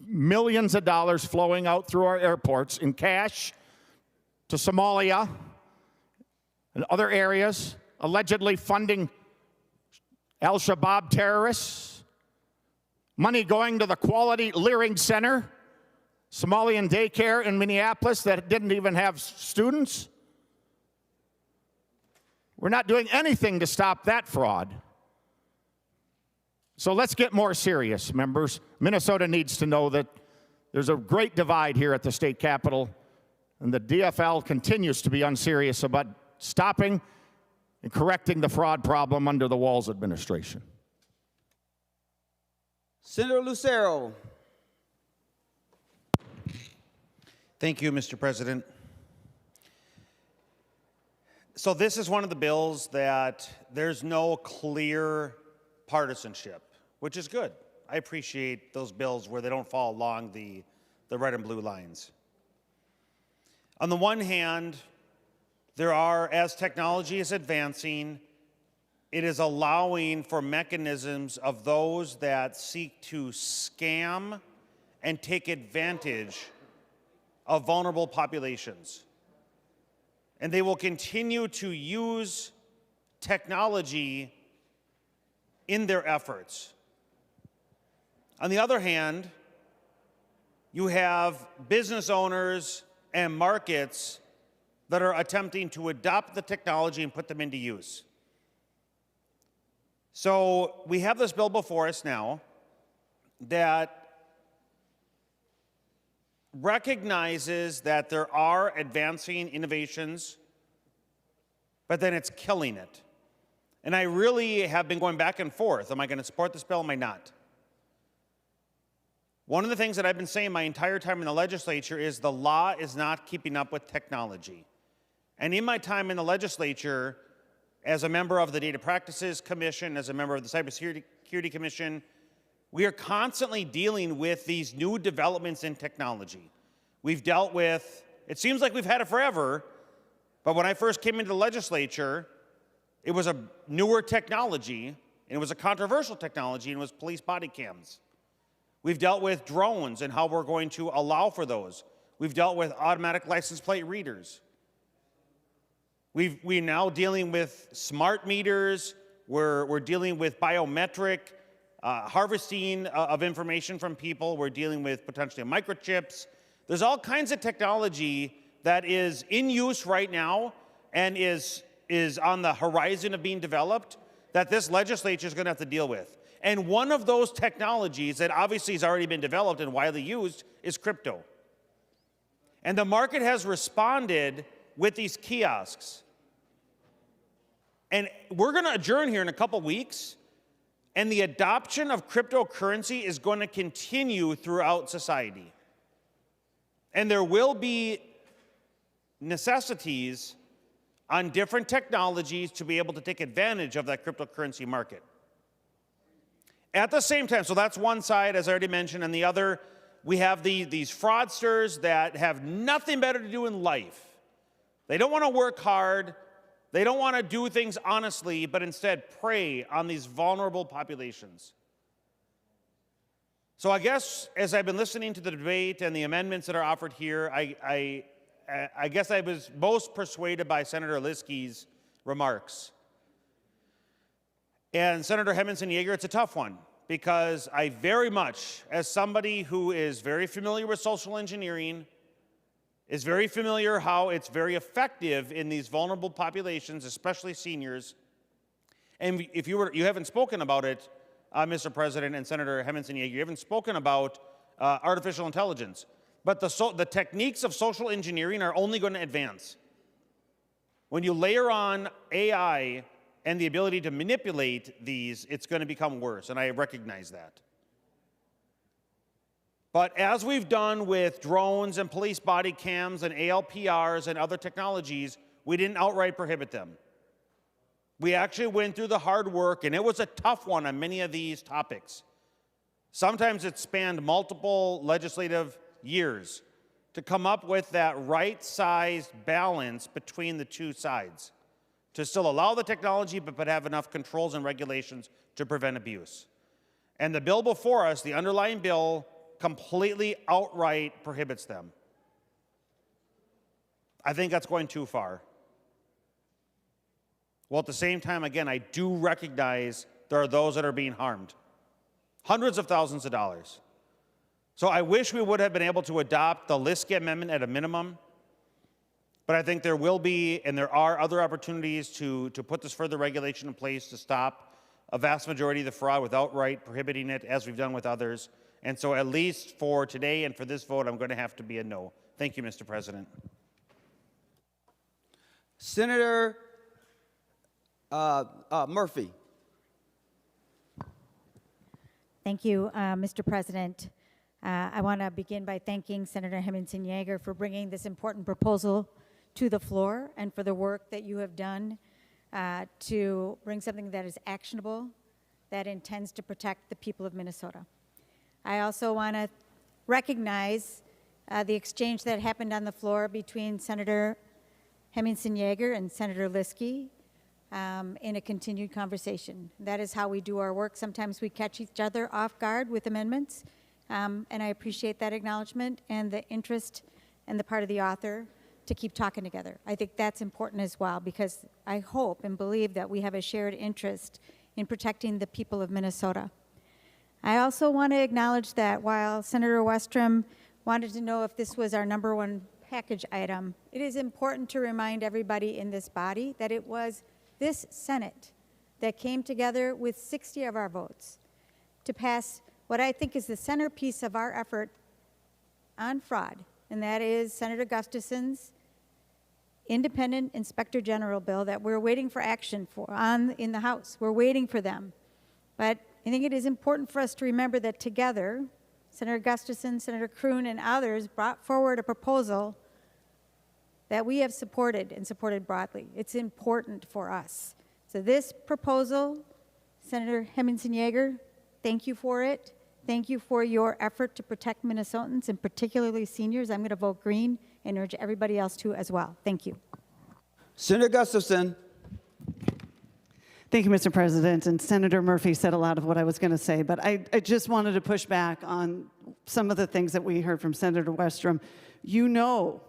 millions of dollars flowing out through our airports in cash to Somalia and other areas, allegedly funding al-Shabaab terrorists, money going to the Quality Learning Center, Somalian daycare in Minneapolis that didn't even have students. We're not doing anything to stop that fraud. So let's get more serious, members. Minnesota needs to know that there's a great divide here at the state capitol, and the DFL continues to be unserious about stopping and correcting the fraud problem under the Walz administration. Senator Lucero. Thank you, Mr. President. So this is one of the bills that there's no clear partisanship, which is good. I appreciate those bills where they don't fall along the red and blue lines. On the one hand, there are, as technology is advancing, it is allowing for mechanisms of those that seek to scam and take advantage of vulnerable populations. And they will continue to use technology in their efforts. On the other hand, you have business owners and markets that are attempting to adopt the technology and put them into use. So we have this bill before us now that recognizes that there are advancing innovations, but then it's killing it. And I really have been going back and forth. Am I going to support this bill? Am I not? One of the things that I've been saying my entire time in the legislature is the law is not keeping up with technology. And in my time in the legislature, as a member of the Data Practices Commission, as a member of the Cybersecurity Commission, we are constantly dealing with these new developments in technology. We've dealt with, it seems like we've had it forever, but when I first came into the legislature, it was a newer technology, and it was a controversial technology, and it was police body cams. We've dealt with drones and how we're going to allow for those. We've dealt with automatic license plate readers. We're now dealing with smart meters. We're dealing with biometric harvesting of information from people. We're dealing with potentially microchips. There's all kinds of technology that is in use right now and is on the horizon of being developed that this legislature is going to have to deal with. And one of those technologies that obviously has already been developed and widely used is crypto. And the market has responded with these kiosks. And we're going to adjourn here in a couple weeks, and the adoption of cryptocurrency is going to continue throughout society. And there will be necessities on different technologies to be able to take advantage of that cryptocurrency market. At the same time, so that's one side, as I already mentioned, and the other, we have these fraudsters that have nothing better to do in life. They don't want to work hard. They don't want to do things honestly, but instead prey on these vulnerable populations. So I guess as I've been listening to the debate and the amendments that are offered here, I guess I was most persuaded by Senator Liskey's remarks. And Senator Hemmingsen-Jaeger, it's a tough one, because I very much, as somebody who is very familiar with social engineering, is very familiar how it's very effective in these vulnerable populations, especially seniors. And if you haven't spoken about it, Mr. President and Senator Hemmingsen-Jaeger, you haven't spoken about artificial intelligence. But the techniques of social engineering are only going to advance. When you layer on AI and the ability to manipulate these, it's going to become worse, and I recognize that. But as we've done with drones and police body cams and ALPRs and other technologies, we didn't outright prohibit them. We actually went through the hard work, and it was a tough one on many of these topics. Sometimes it spanned multiple legislative years to come up with that right-sized balance between the two sides, to still allow the technology but have enough controls and regulations to prevent abuse. And the bill before us, the underlying bill, completely outright prohibits them. I think that's going too far. Well, at the same time, again, I do recognize there are those that are being harmed. Hundreds of thousands of dollars. So I wish we would have been able to adopt the Liskey Amendment at a minimum, but I think there will be, and there are other opportunities to put this further regulation in place to stop a vast majority of the fraud without outright prohibiting it, as we've done with others. And so at least for today and for this vote, I'm going to have to be a no. Thank you, Mr. President. Senator Murphy. Thank you, Mr. President. I want to begin by thanking Senator Hemmingsen-Jaeger for bringing this important proposal to the floor and for the work that you have done to bring something that is actionable, that intends to protect the people of Minnesota. I also want to recognize the exchange that happened on the floor between Senator Hemmingsen-Jaeger and Senator Liskey in a continued conversation. That is how we do our work. Sometimes we catch each other off guard with amendments, and I appreciate that acknowledgement and the interest and the part of the author to keep talking together. I think that's important as well, because I hope and believe that we have a shared interest in protecting the people of Minnesota. I also want to acknowledge that while Senator Westrom wanted to know if this was our #1 package item, it is important to remind everybody in this body that it was this Senate that came together with 60 of our votes to pass what I think is the centerpiece of our effort on fraud, and that is Senator Gustafson's independent inspector general bill that we're waiting for action for in the House. We're waiting for them. But I think it is important for us to remember that together, Senator Gustafson, Senator Kroon, and others brought forward a proposal that we have supported and supported broadly. It's important for us. So this proposal, Senator Hemmingsen-Jaeger, thank you for it. Thank you for your effort to protect Minnesotans, and particularly seniors. I'm going to vote green and urge everybody else to as well. Thank you. Senator Gustafson. Thank you, Mr. President. And Senator Murphy said a lot of what I was going to say, but I just wanted to push back on some of the things that we heard from Senator Westrom. You know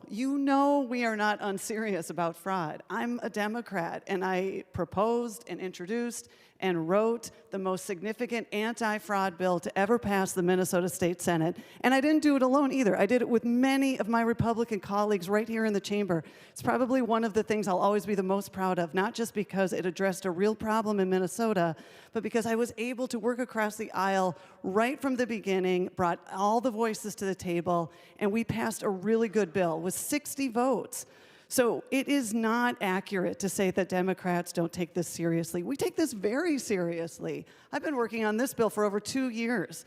we are not unserious about fraud. I'm a Democrat, and I proposed and introduced and wrote the most significant anti-fraud bill to ever pass the Minnesota State Senate. And I didn't do it alone either. I did it with many of my Republican colleagues right here in the chamber. It's probably one of the things I'll always be the most proud of, not just because it addressed a real problem in Minnesota, but because I was able to work across the aisle right from the beginning, brought all the voices to the table, and we passed a really good bill with 60 votes. So it is not accurate to say that Democrats don't take this seriously. We take this very seriously. I've been working on this bill for over 2 years.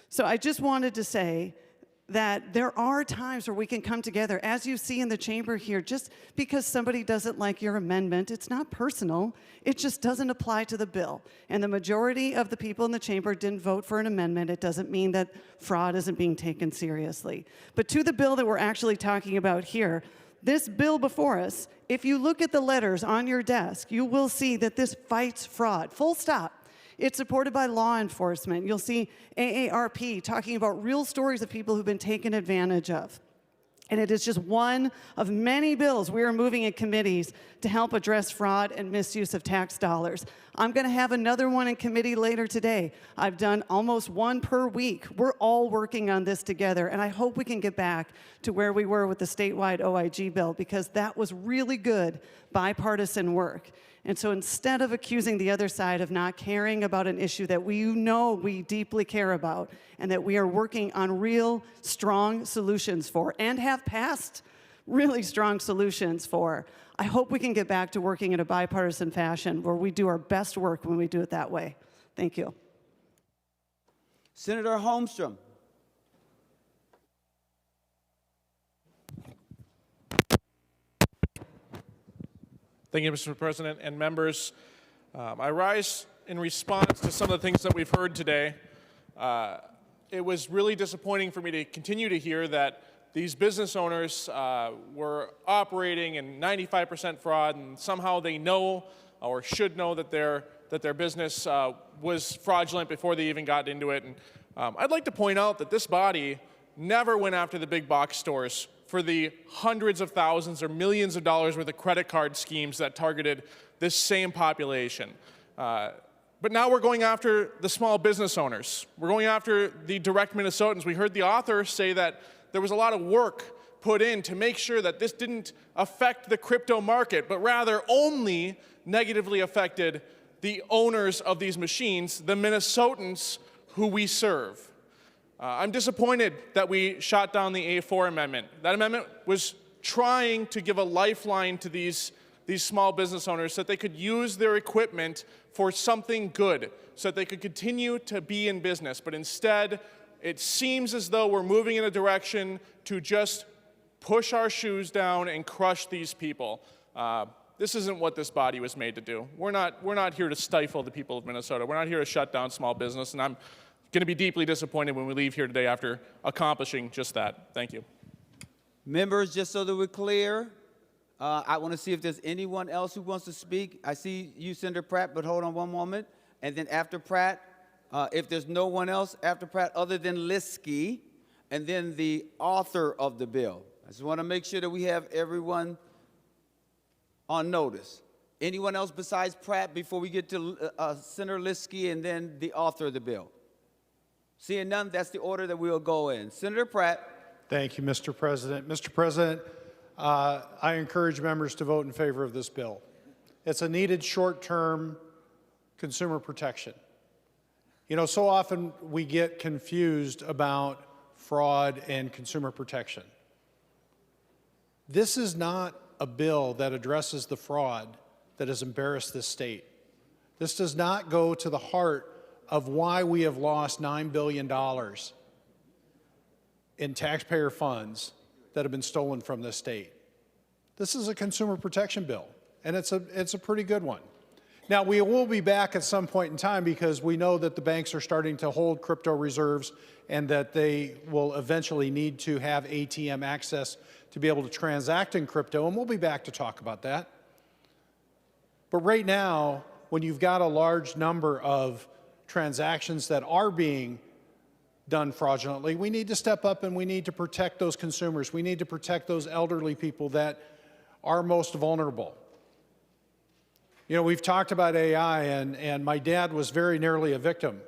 So I just wanted to say that there are times where we can come together, as you see in the chamber here. Just because somebody doesn't like your amendment, it's not personal. It just doesn't apply to the bill. And the majority of the people in the chamber didn't vote for an amendment. It doesn't mean that fraud isn't being taken seriously. But to the bill that we're actually talking about here, this bill before us, if you look at the letters on your desk, you will see that this fights fraud, full stop. It's supported by law enforcement. You'll see AARP talking about real stories of people who've been taken advantage of. And it is just one of many bills we are moving in committees to help address fraud and misuse of tax dollars. I'm going to have another one in committee later today. I've done almost one per week. We're all working on this together, and I hope we can get back to where we were with the statewide OIG bill, because that was really good bipartisan work. And so instead of accusing the other side of not caring about an issue that we deeply care about and that we are working on real, strong solutions for and have passed really strong solutions for, I hope we can get back to working in a bipartisan fashion where we do our best work when we do it that way. Thank you. Senator Holmstrom. Thank you, Mr. President and members. I rise in response to some of the things that we've heard today. It was really disappointing for me to continue to hear that these business owners were operating in 95% fraud, and somehow they know or should know that their business was fraudulent before they even got into it. And I'd like to point out that this body never went after the big box stores for the hundreds of thousands or millions of dollars worth of credit card schemes that targeted this same population. But now we're going after the small business owners. We're going after the direct Minnesotans. We heard the author say that there was a lot of work put in to make sure that this didn't affect the crypto market, but rather only negatively affected the owners of these machines, the Minnesotans who we serve. I'm disappointed that we shot down the A4 amendment. That amendment was trying to give a lifeline to these small business owners so that they could use their equipment for something good, so that they could continue to be in business. But instead, it seems as though we're moving in a direction to just push our shoes down and crush these people. This isn't what this body was made to do. We're not here to stifle the people of Minnesota. We're not here to shut down small business, and I'm going to be deeply disappointed when we leave here today after accomplishing just that. Thank you. Members, just so that we're clear, I want to see if there's anyone else who wants to speak. I see you, Senator Pratt, but hold on one moment. And then after Pratt, if there's no one else after Pratt other than Liskey, and then the author of the bill. I just want to make sure that we have everyone on notice. Anyone else besides Pratt before we get to Senator Liskey and then the author of the bill? Seeing none, that's the order that we'll go in. Senator Pratt. Thank you, Mr. President. Mr. President, I encourage members to vote in favor of this bill. It's a needed short-term consumer protection. You know, so often we get confused about fraud and consumer protection. This is not a bill that addresses the fraud that has embarrassed this state. This does not go to the heart of why we have lost $9 billion in taxpayer funds that have been stolen from this state. This is a consumer protection bill, and it's a pretty good one. Now, we will be back at some point in time because we know that the banks are starting to hold crypto reserves and that they will eventually need to have ATM access to be able to transact in crypto, and we'll be back to talk about that. But right now, when you've got a large number of transactions that are being done fraudulently. We need to step up and we need to protect those consumers. We need to protect those elderly people that are most vulnerable. You know, we've talked about AI, and my dad was very nearly a victim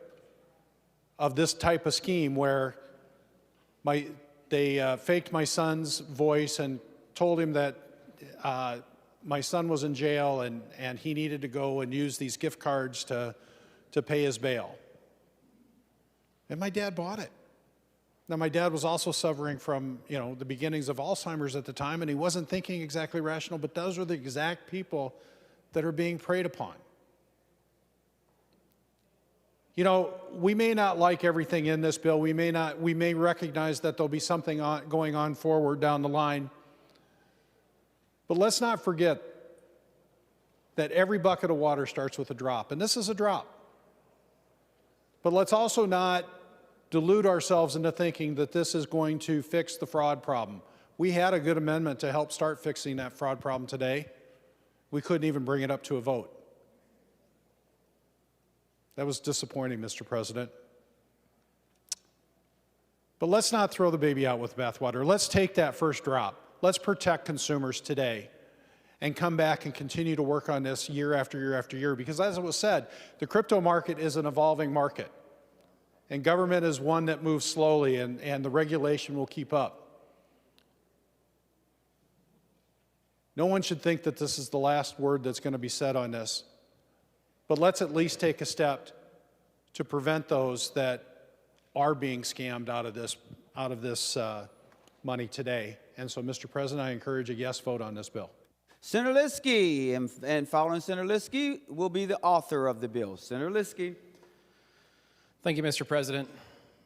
of this type of scheme where they faked my son's voice and told him that my son was in jail and he needed to go and use these gift cards to pay his bail. And my dad bought it. Now, my dad was also suffering from, you know, the beginnings of Alzheimer's at the time, and he wasn't thinking exactly rational, but those are the exact people that are being preyed upon. You know, we may not like everything in this bill. We may recognize that there'll be something going on forward down the line. But let's not forget that every bucket of water starts with a drop, and this is a drop. But let's also not delude ourselves into thinking that this is going to fix the fraud problem. We had a good amendment to help start fixing that fraud problem today. We couldn't even bring it up to a vote. That was disappointing, Mr. President. But let's not throw the baby out with the bathwater. Let's take that first drop. Let's protect consumers today and come back and continue to work on this year after year after year. Because as it was said, the crypto market is an evolving market. And government is one that moves slowly, and the regulation will keep up. No one should think that this is the last word that's going to be said on this. But let's at least take a step to prevent those that are being scammed out of this money today. And so, Mr. President, I encourage a yes vote on this bill. Senator Liskey, and following Senator Liskey will be the author of the bill. Senator Liskey. Thank you, Mr. President.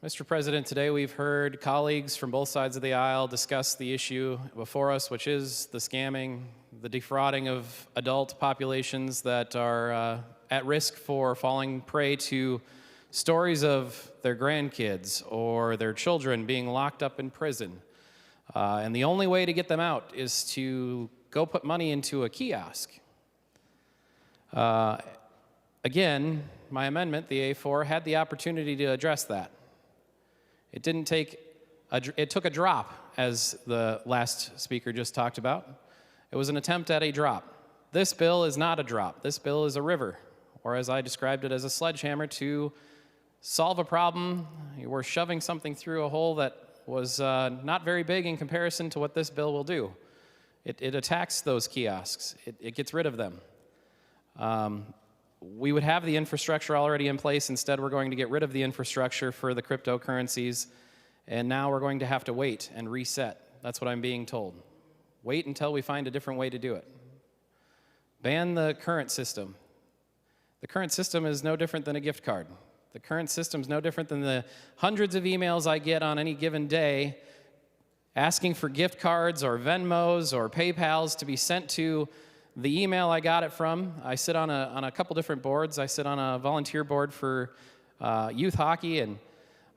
Mr. President, today we've heard colleagues from both sides of the aisle discuss the issue before us, which is the scamming, the defrauding of adult populations that are at risk for falling prey to stories of their grandkids or their children being locked up in prison. And the only way to get them out is to go put money into a kiosk. Again, my amendment, the A4, had the opportunity to address that. It took a drop, as the last speaker just talked about. It was an attempt at a drop. This bill is not a drop. This bill is a river, or as I described it, as a sledgehammer to solve a problem. We're shoving something through a hole that was not very big in comparison to what this bill will do. It attacks those kiosks. It gets rid of them. We would have the infrastructure already in place. Instead, we're going to get rid of the infrastructure for the cryptocurrencies, and now we're going to have to wait and reset. That's what I'm being told. Wait until we find a different way to do it. Ban the current system. The current system is no different than a gift card. The current system is no different than the hundreds of emails I get on any given day asking for gift cards or Venmos or PayPals to be sent to the email I got it from. I sit on a couple different boards. I sit on a volunteer board for youth hockey, and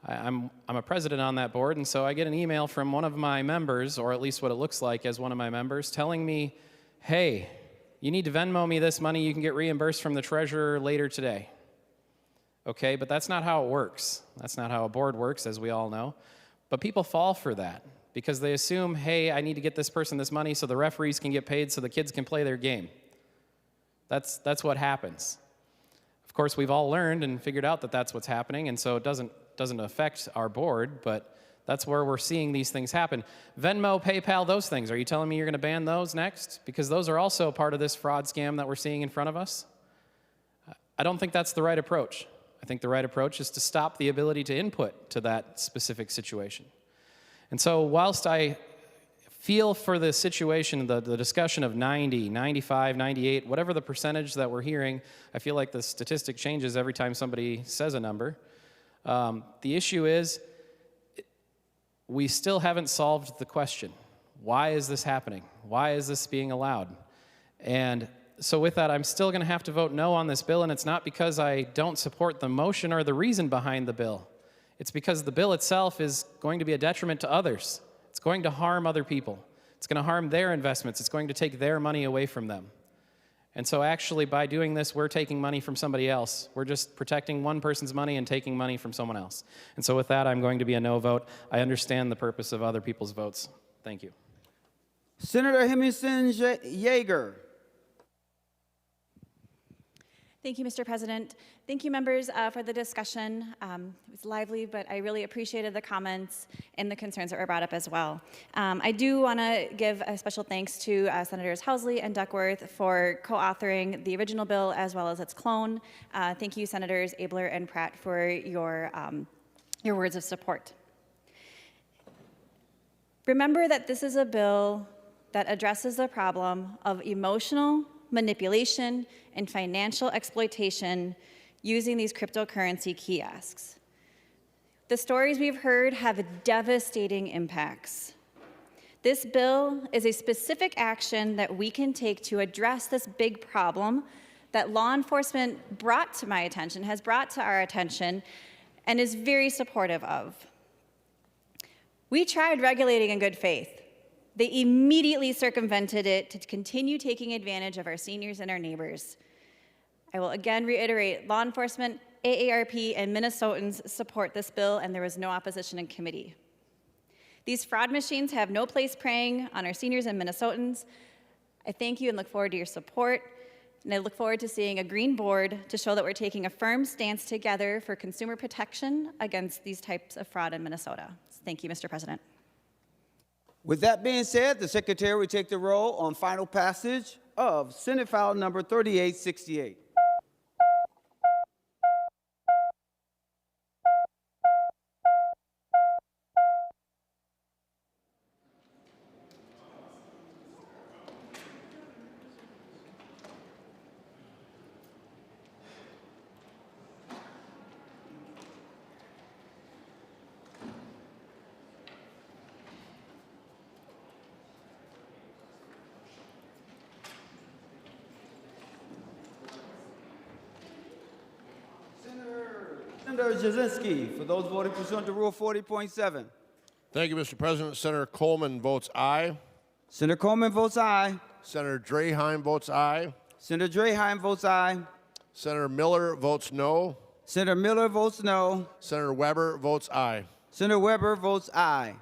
I'm a president on that board, and so I get an email from one of my members, or at least what it looks like as one of my members, telling me, hey, you need to Venmo me this money. You can get reimbursed from the treasurer later today. Okay, but that's not how it works. That's not how a board works, as we all know. But people fall for that because they assume, hey, I need to get this person this money so the referees can get paid so the kids can play their game. That's what happens. Of course, we've all learned and figured out that that's what's happening, and so it doesn't affect our board, but that's where we're seeing these things happen. Venmo, PayPal, those things. Are you telling me you're going to ban those next? Because those are also part of this fraud scam that we're seeing in front of us. I don't think that's the right approach. I think the right approach is to stop the ability to input to that specific situation. And so whilst I feel for the situation, the discussion of 90, 95, 98, whatever the percentage that we're hearing, I feel like the statistic changes every time somebody says a number. The issue is we still haven't solved the question. Why is this happening? Why is this being allowed? And so with that, I'm still going to have to vote no on this bill, and it's not because I don't support the motion or the reason behind the bill. It's because the bill itself is going to be a detriment to others. It's going to harm other people. It's going to harm their investments. It's going to take their money away from them. And so actually by doing this, we're taking money from somebody else. We're just protecting one person's money and taking money from someone else. And so with that, I'm going to be a no vote. I understand the purpose of other people's votes. Thank you. Senator Hemmingsen-Jaeger. Thank you, Mr. President. Thank you, members, for the discussion. It was lively, but I really appreciated the comments and the concerns that were brought up as well. I do want to give a special thanks to Senators Housley and Duckworth for co-authoring the original bill as well as its clone. Thank you, Senators Abler and Pratt, for your words of support. Remember that this is a bill that addresses the problem of emotional manipulation and financial exploitation using these cryptocurrency kiosks. The stories we've heard have devastating impacts. This bill is a specific action that we can take to address this big problem that law enforcement brought to my attention, has brought to our attention, and is very supportive of. We tried regulating in good faith. They immediately circumvented it to continue taking advantage of our seniors and our neighbors. I will again reiterate, law enforcement, AARP, and Minnesotans support this bill, and there was no opposition in committee. These fraud machines have no place preying on our seniors and Minnesotans. I thank you and look forward to your support, and I look forward to seeing a green board to show that we're taking a firm stance together for consumer protection against these types of fraud in Minnesota. Thank you, Mr. President. With that being said, the Secretary will take the roll on final passage of Senate File Number 3868. Senator Jasinski, for those voting pursuant to Rule 40.7. Thank you, Mr. President. Senator Coleman votes aye. Senator Coleman votes aye. Senator Draheim votes aye. Senator Draheim votes aye. Senator Miller votes no. Senator Miller votes no. Senator Weber votes aye. Senator Weber votes aye.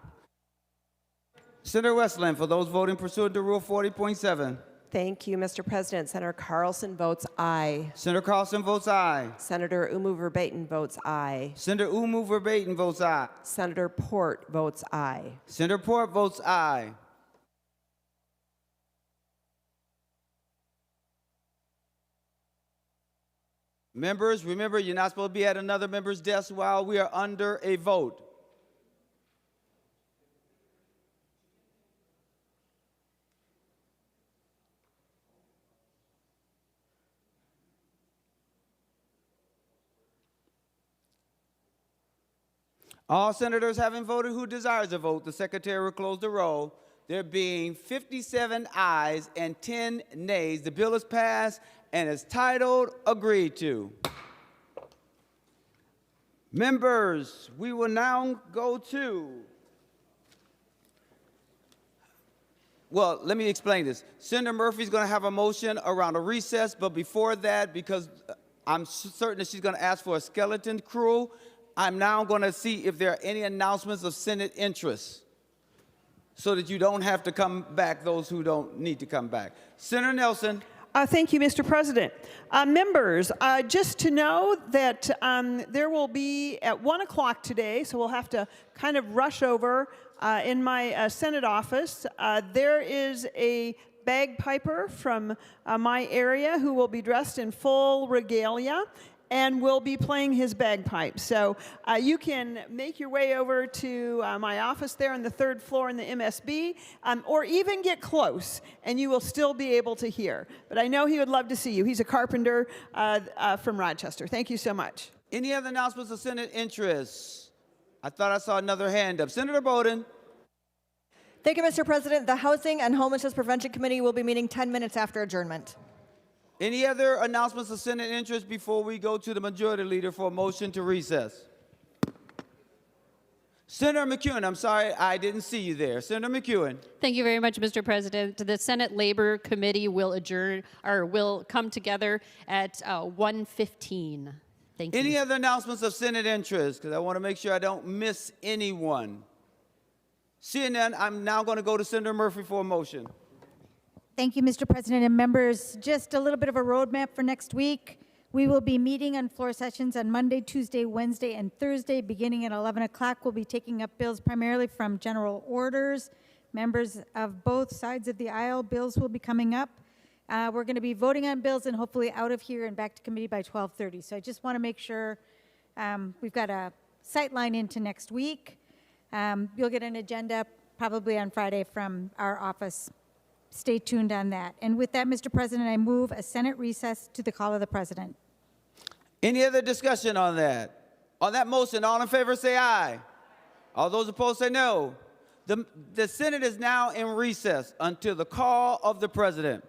Senator Westland, for those voting pursuant to Rule 40.7. Thank you, Mr. President. Senator Carlson votes aye. Senator Carlson votes aye. Senator Umu Verbaeten votes aye. Senator Umu Verbaeten votes aye. Senator Port votes aye. Senator Port votes aye. Members, remember, you're not supposed to be at another member's desk while we are under a vote. All senators having voted who desires a vote, the Secretary will close the roll. There being 57 ayes and 10 nays, the bill is passed and is titled agreed to. Members, we will now go to, well, let me explain this. Senator Murphy's going to have a motion around a recess, but before that, because I'm certain that she's going to ask for a skeleton crew, I'm now going to see if there are any announcements of Senate interest so that you don't have to come back, those who don't need to come back. Senator Nelson. Thank you, Mr. President. Members, just to know that there will be at 1 o'clock today, so we'll have to kind of rush over in my Senate office. There is a bagpiper from my area who will be dressed in full regalia and will be playing his bagpipes. So you can make your way over to my office there on the 3rd floor in the MSB, or even get close, and you will still be able to hear. But I know he would love to see you. He's a carpenter from Rochester. Thank you so much. Any other announcements of Senate interest? I thought I saw another hand up. Senator Bowden. Thank you, Mr. President. The Housing and Homelessness Prevention Committee will be meeting 10 minutes after adjournment. Any other announcements of Senate interest before we go to the Majority Leader for a motion to recess? Senator McEwen, I'm sorry, I didn't see you there. Senator McEwen. Thank you very much, Mr. President. The Senate Labor Committee will adjourn or will come together at 1:15. Thank you. Any other announcements of Senate interest? Because I want to make sure I don't miss anyone. Seeing none, I'm now going to go to Senator Murphy for a motion. Thank you, Mr. President and members. Just a little bit of a roadmap for next week. We will be meeting on floor sessions on Monday, Tuesday, Wednesday, and Thursday. Beginning at 11 o'clock, we'll be taking up bills primarily from general orders. Members of both sides of the aisle, bills will be coming up. We're going to be voting on bills and hopefully out of here and back to committee by 12:30. So I just want to make sure we've got a sight line into next week. You'll get an agenda probably on Friday from our office. Stay tuned on that. And with that, Mr. President, I move a Senate recess to the call of the President. Any other discussion on that? On that motion, all in favor say aye. All those opposed say no. The Senate is now in recess until the call of the President.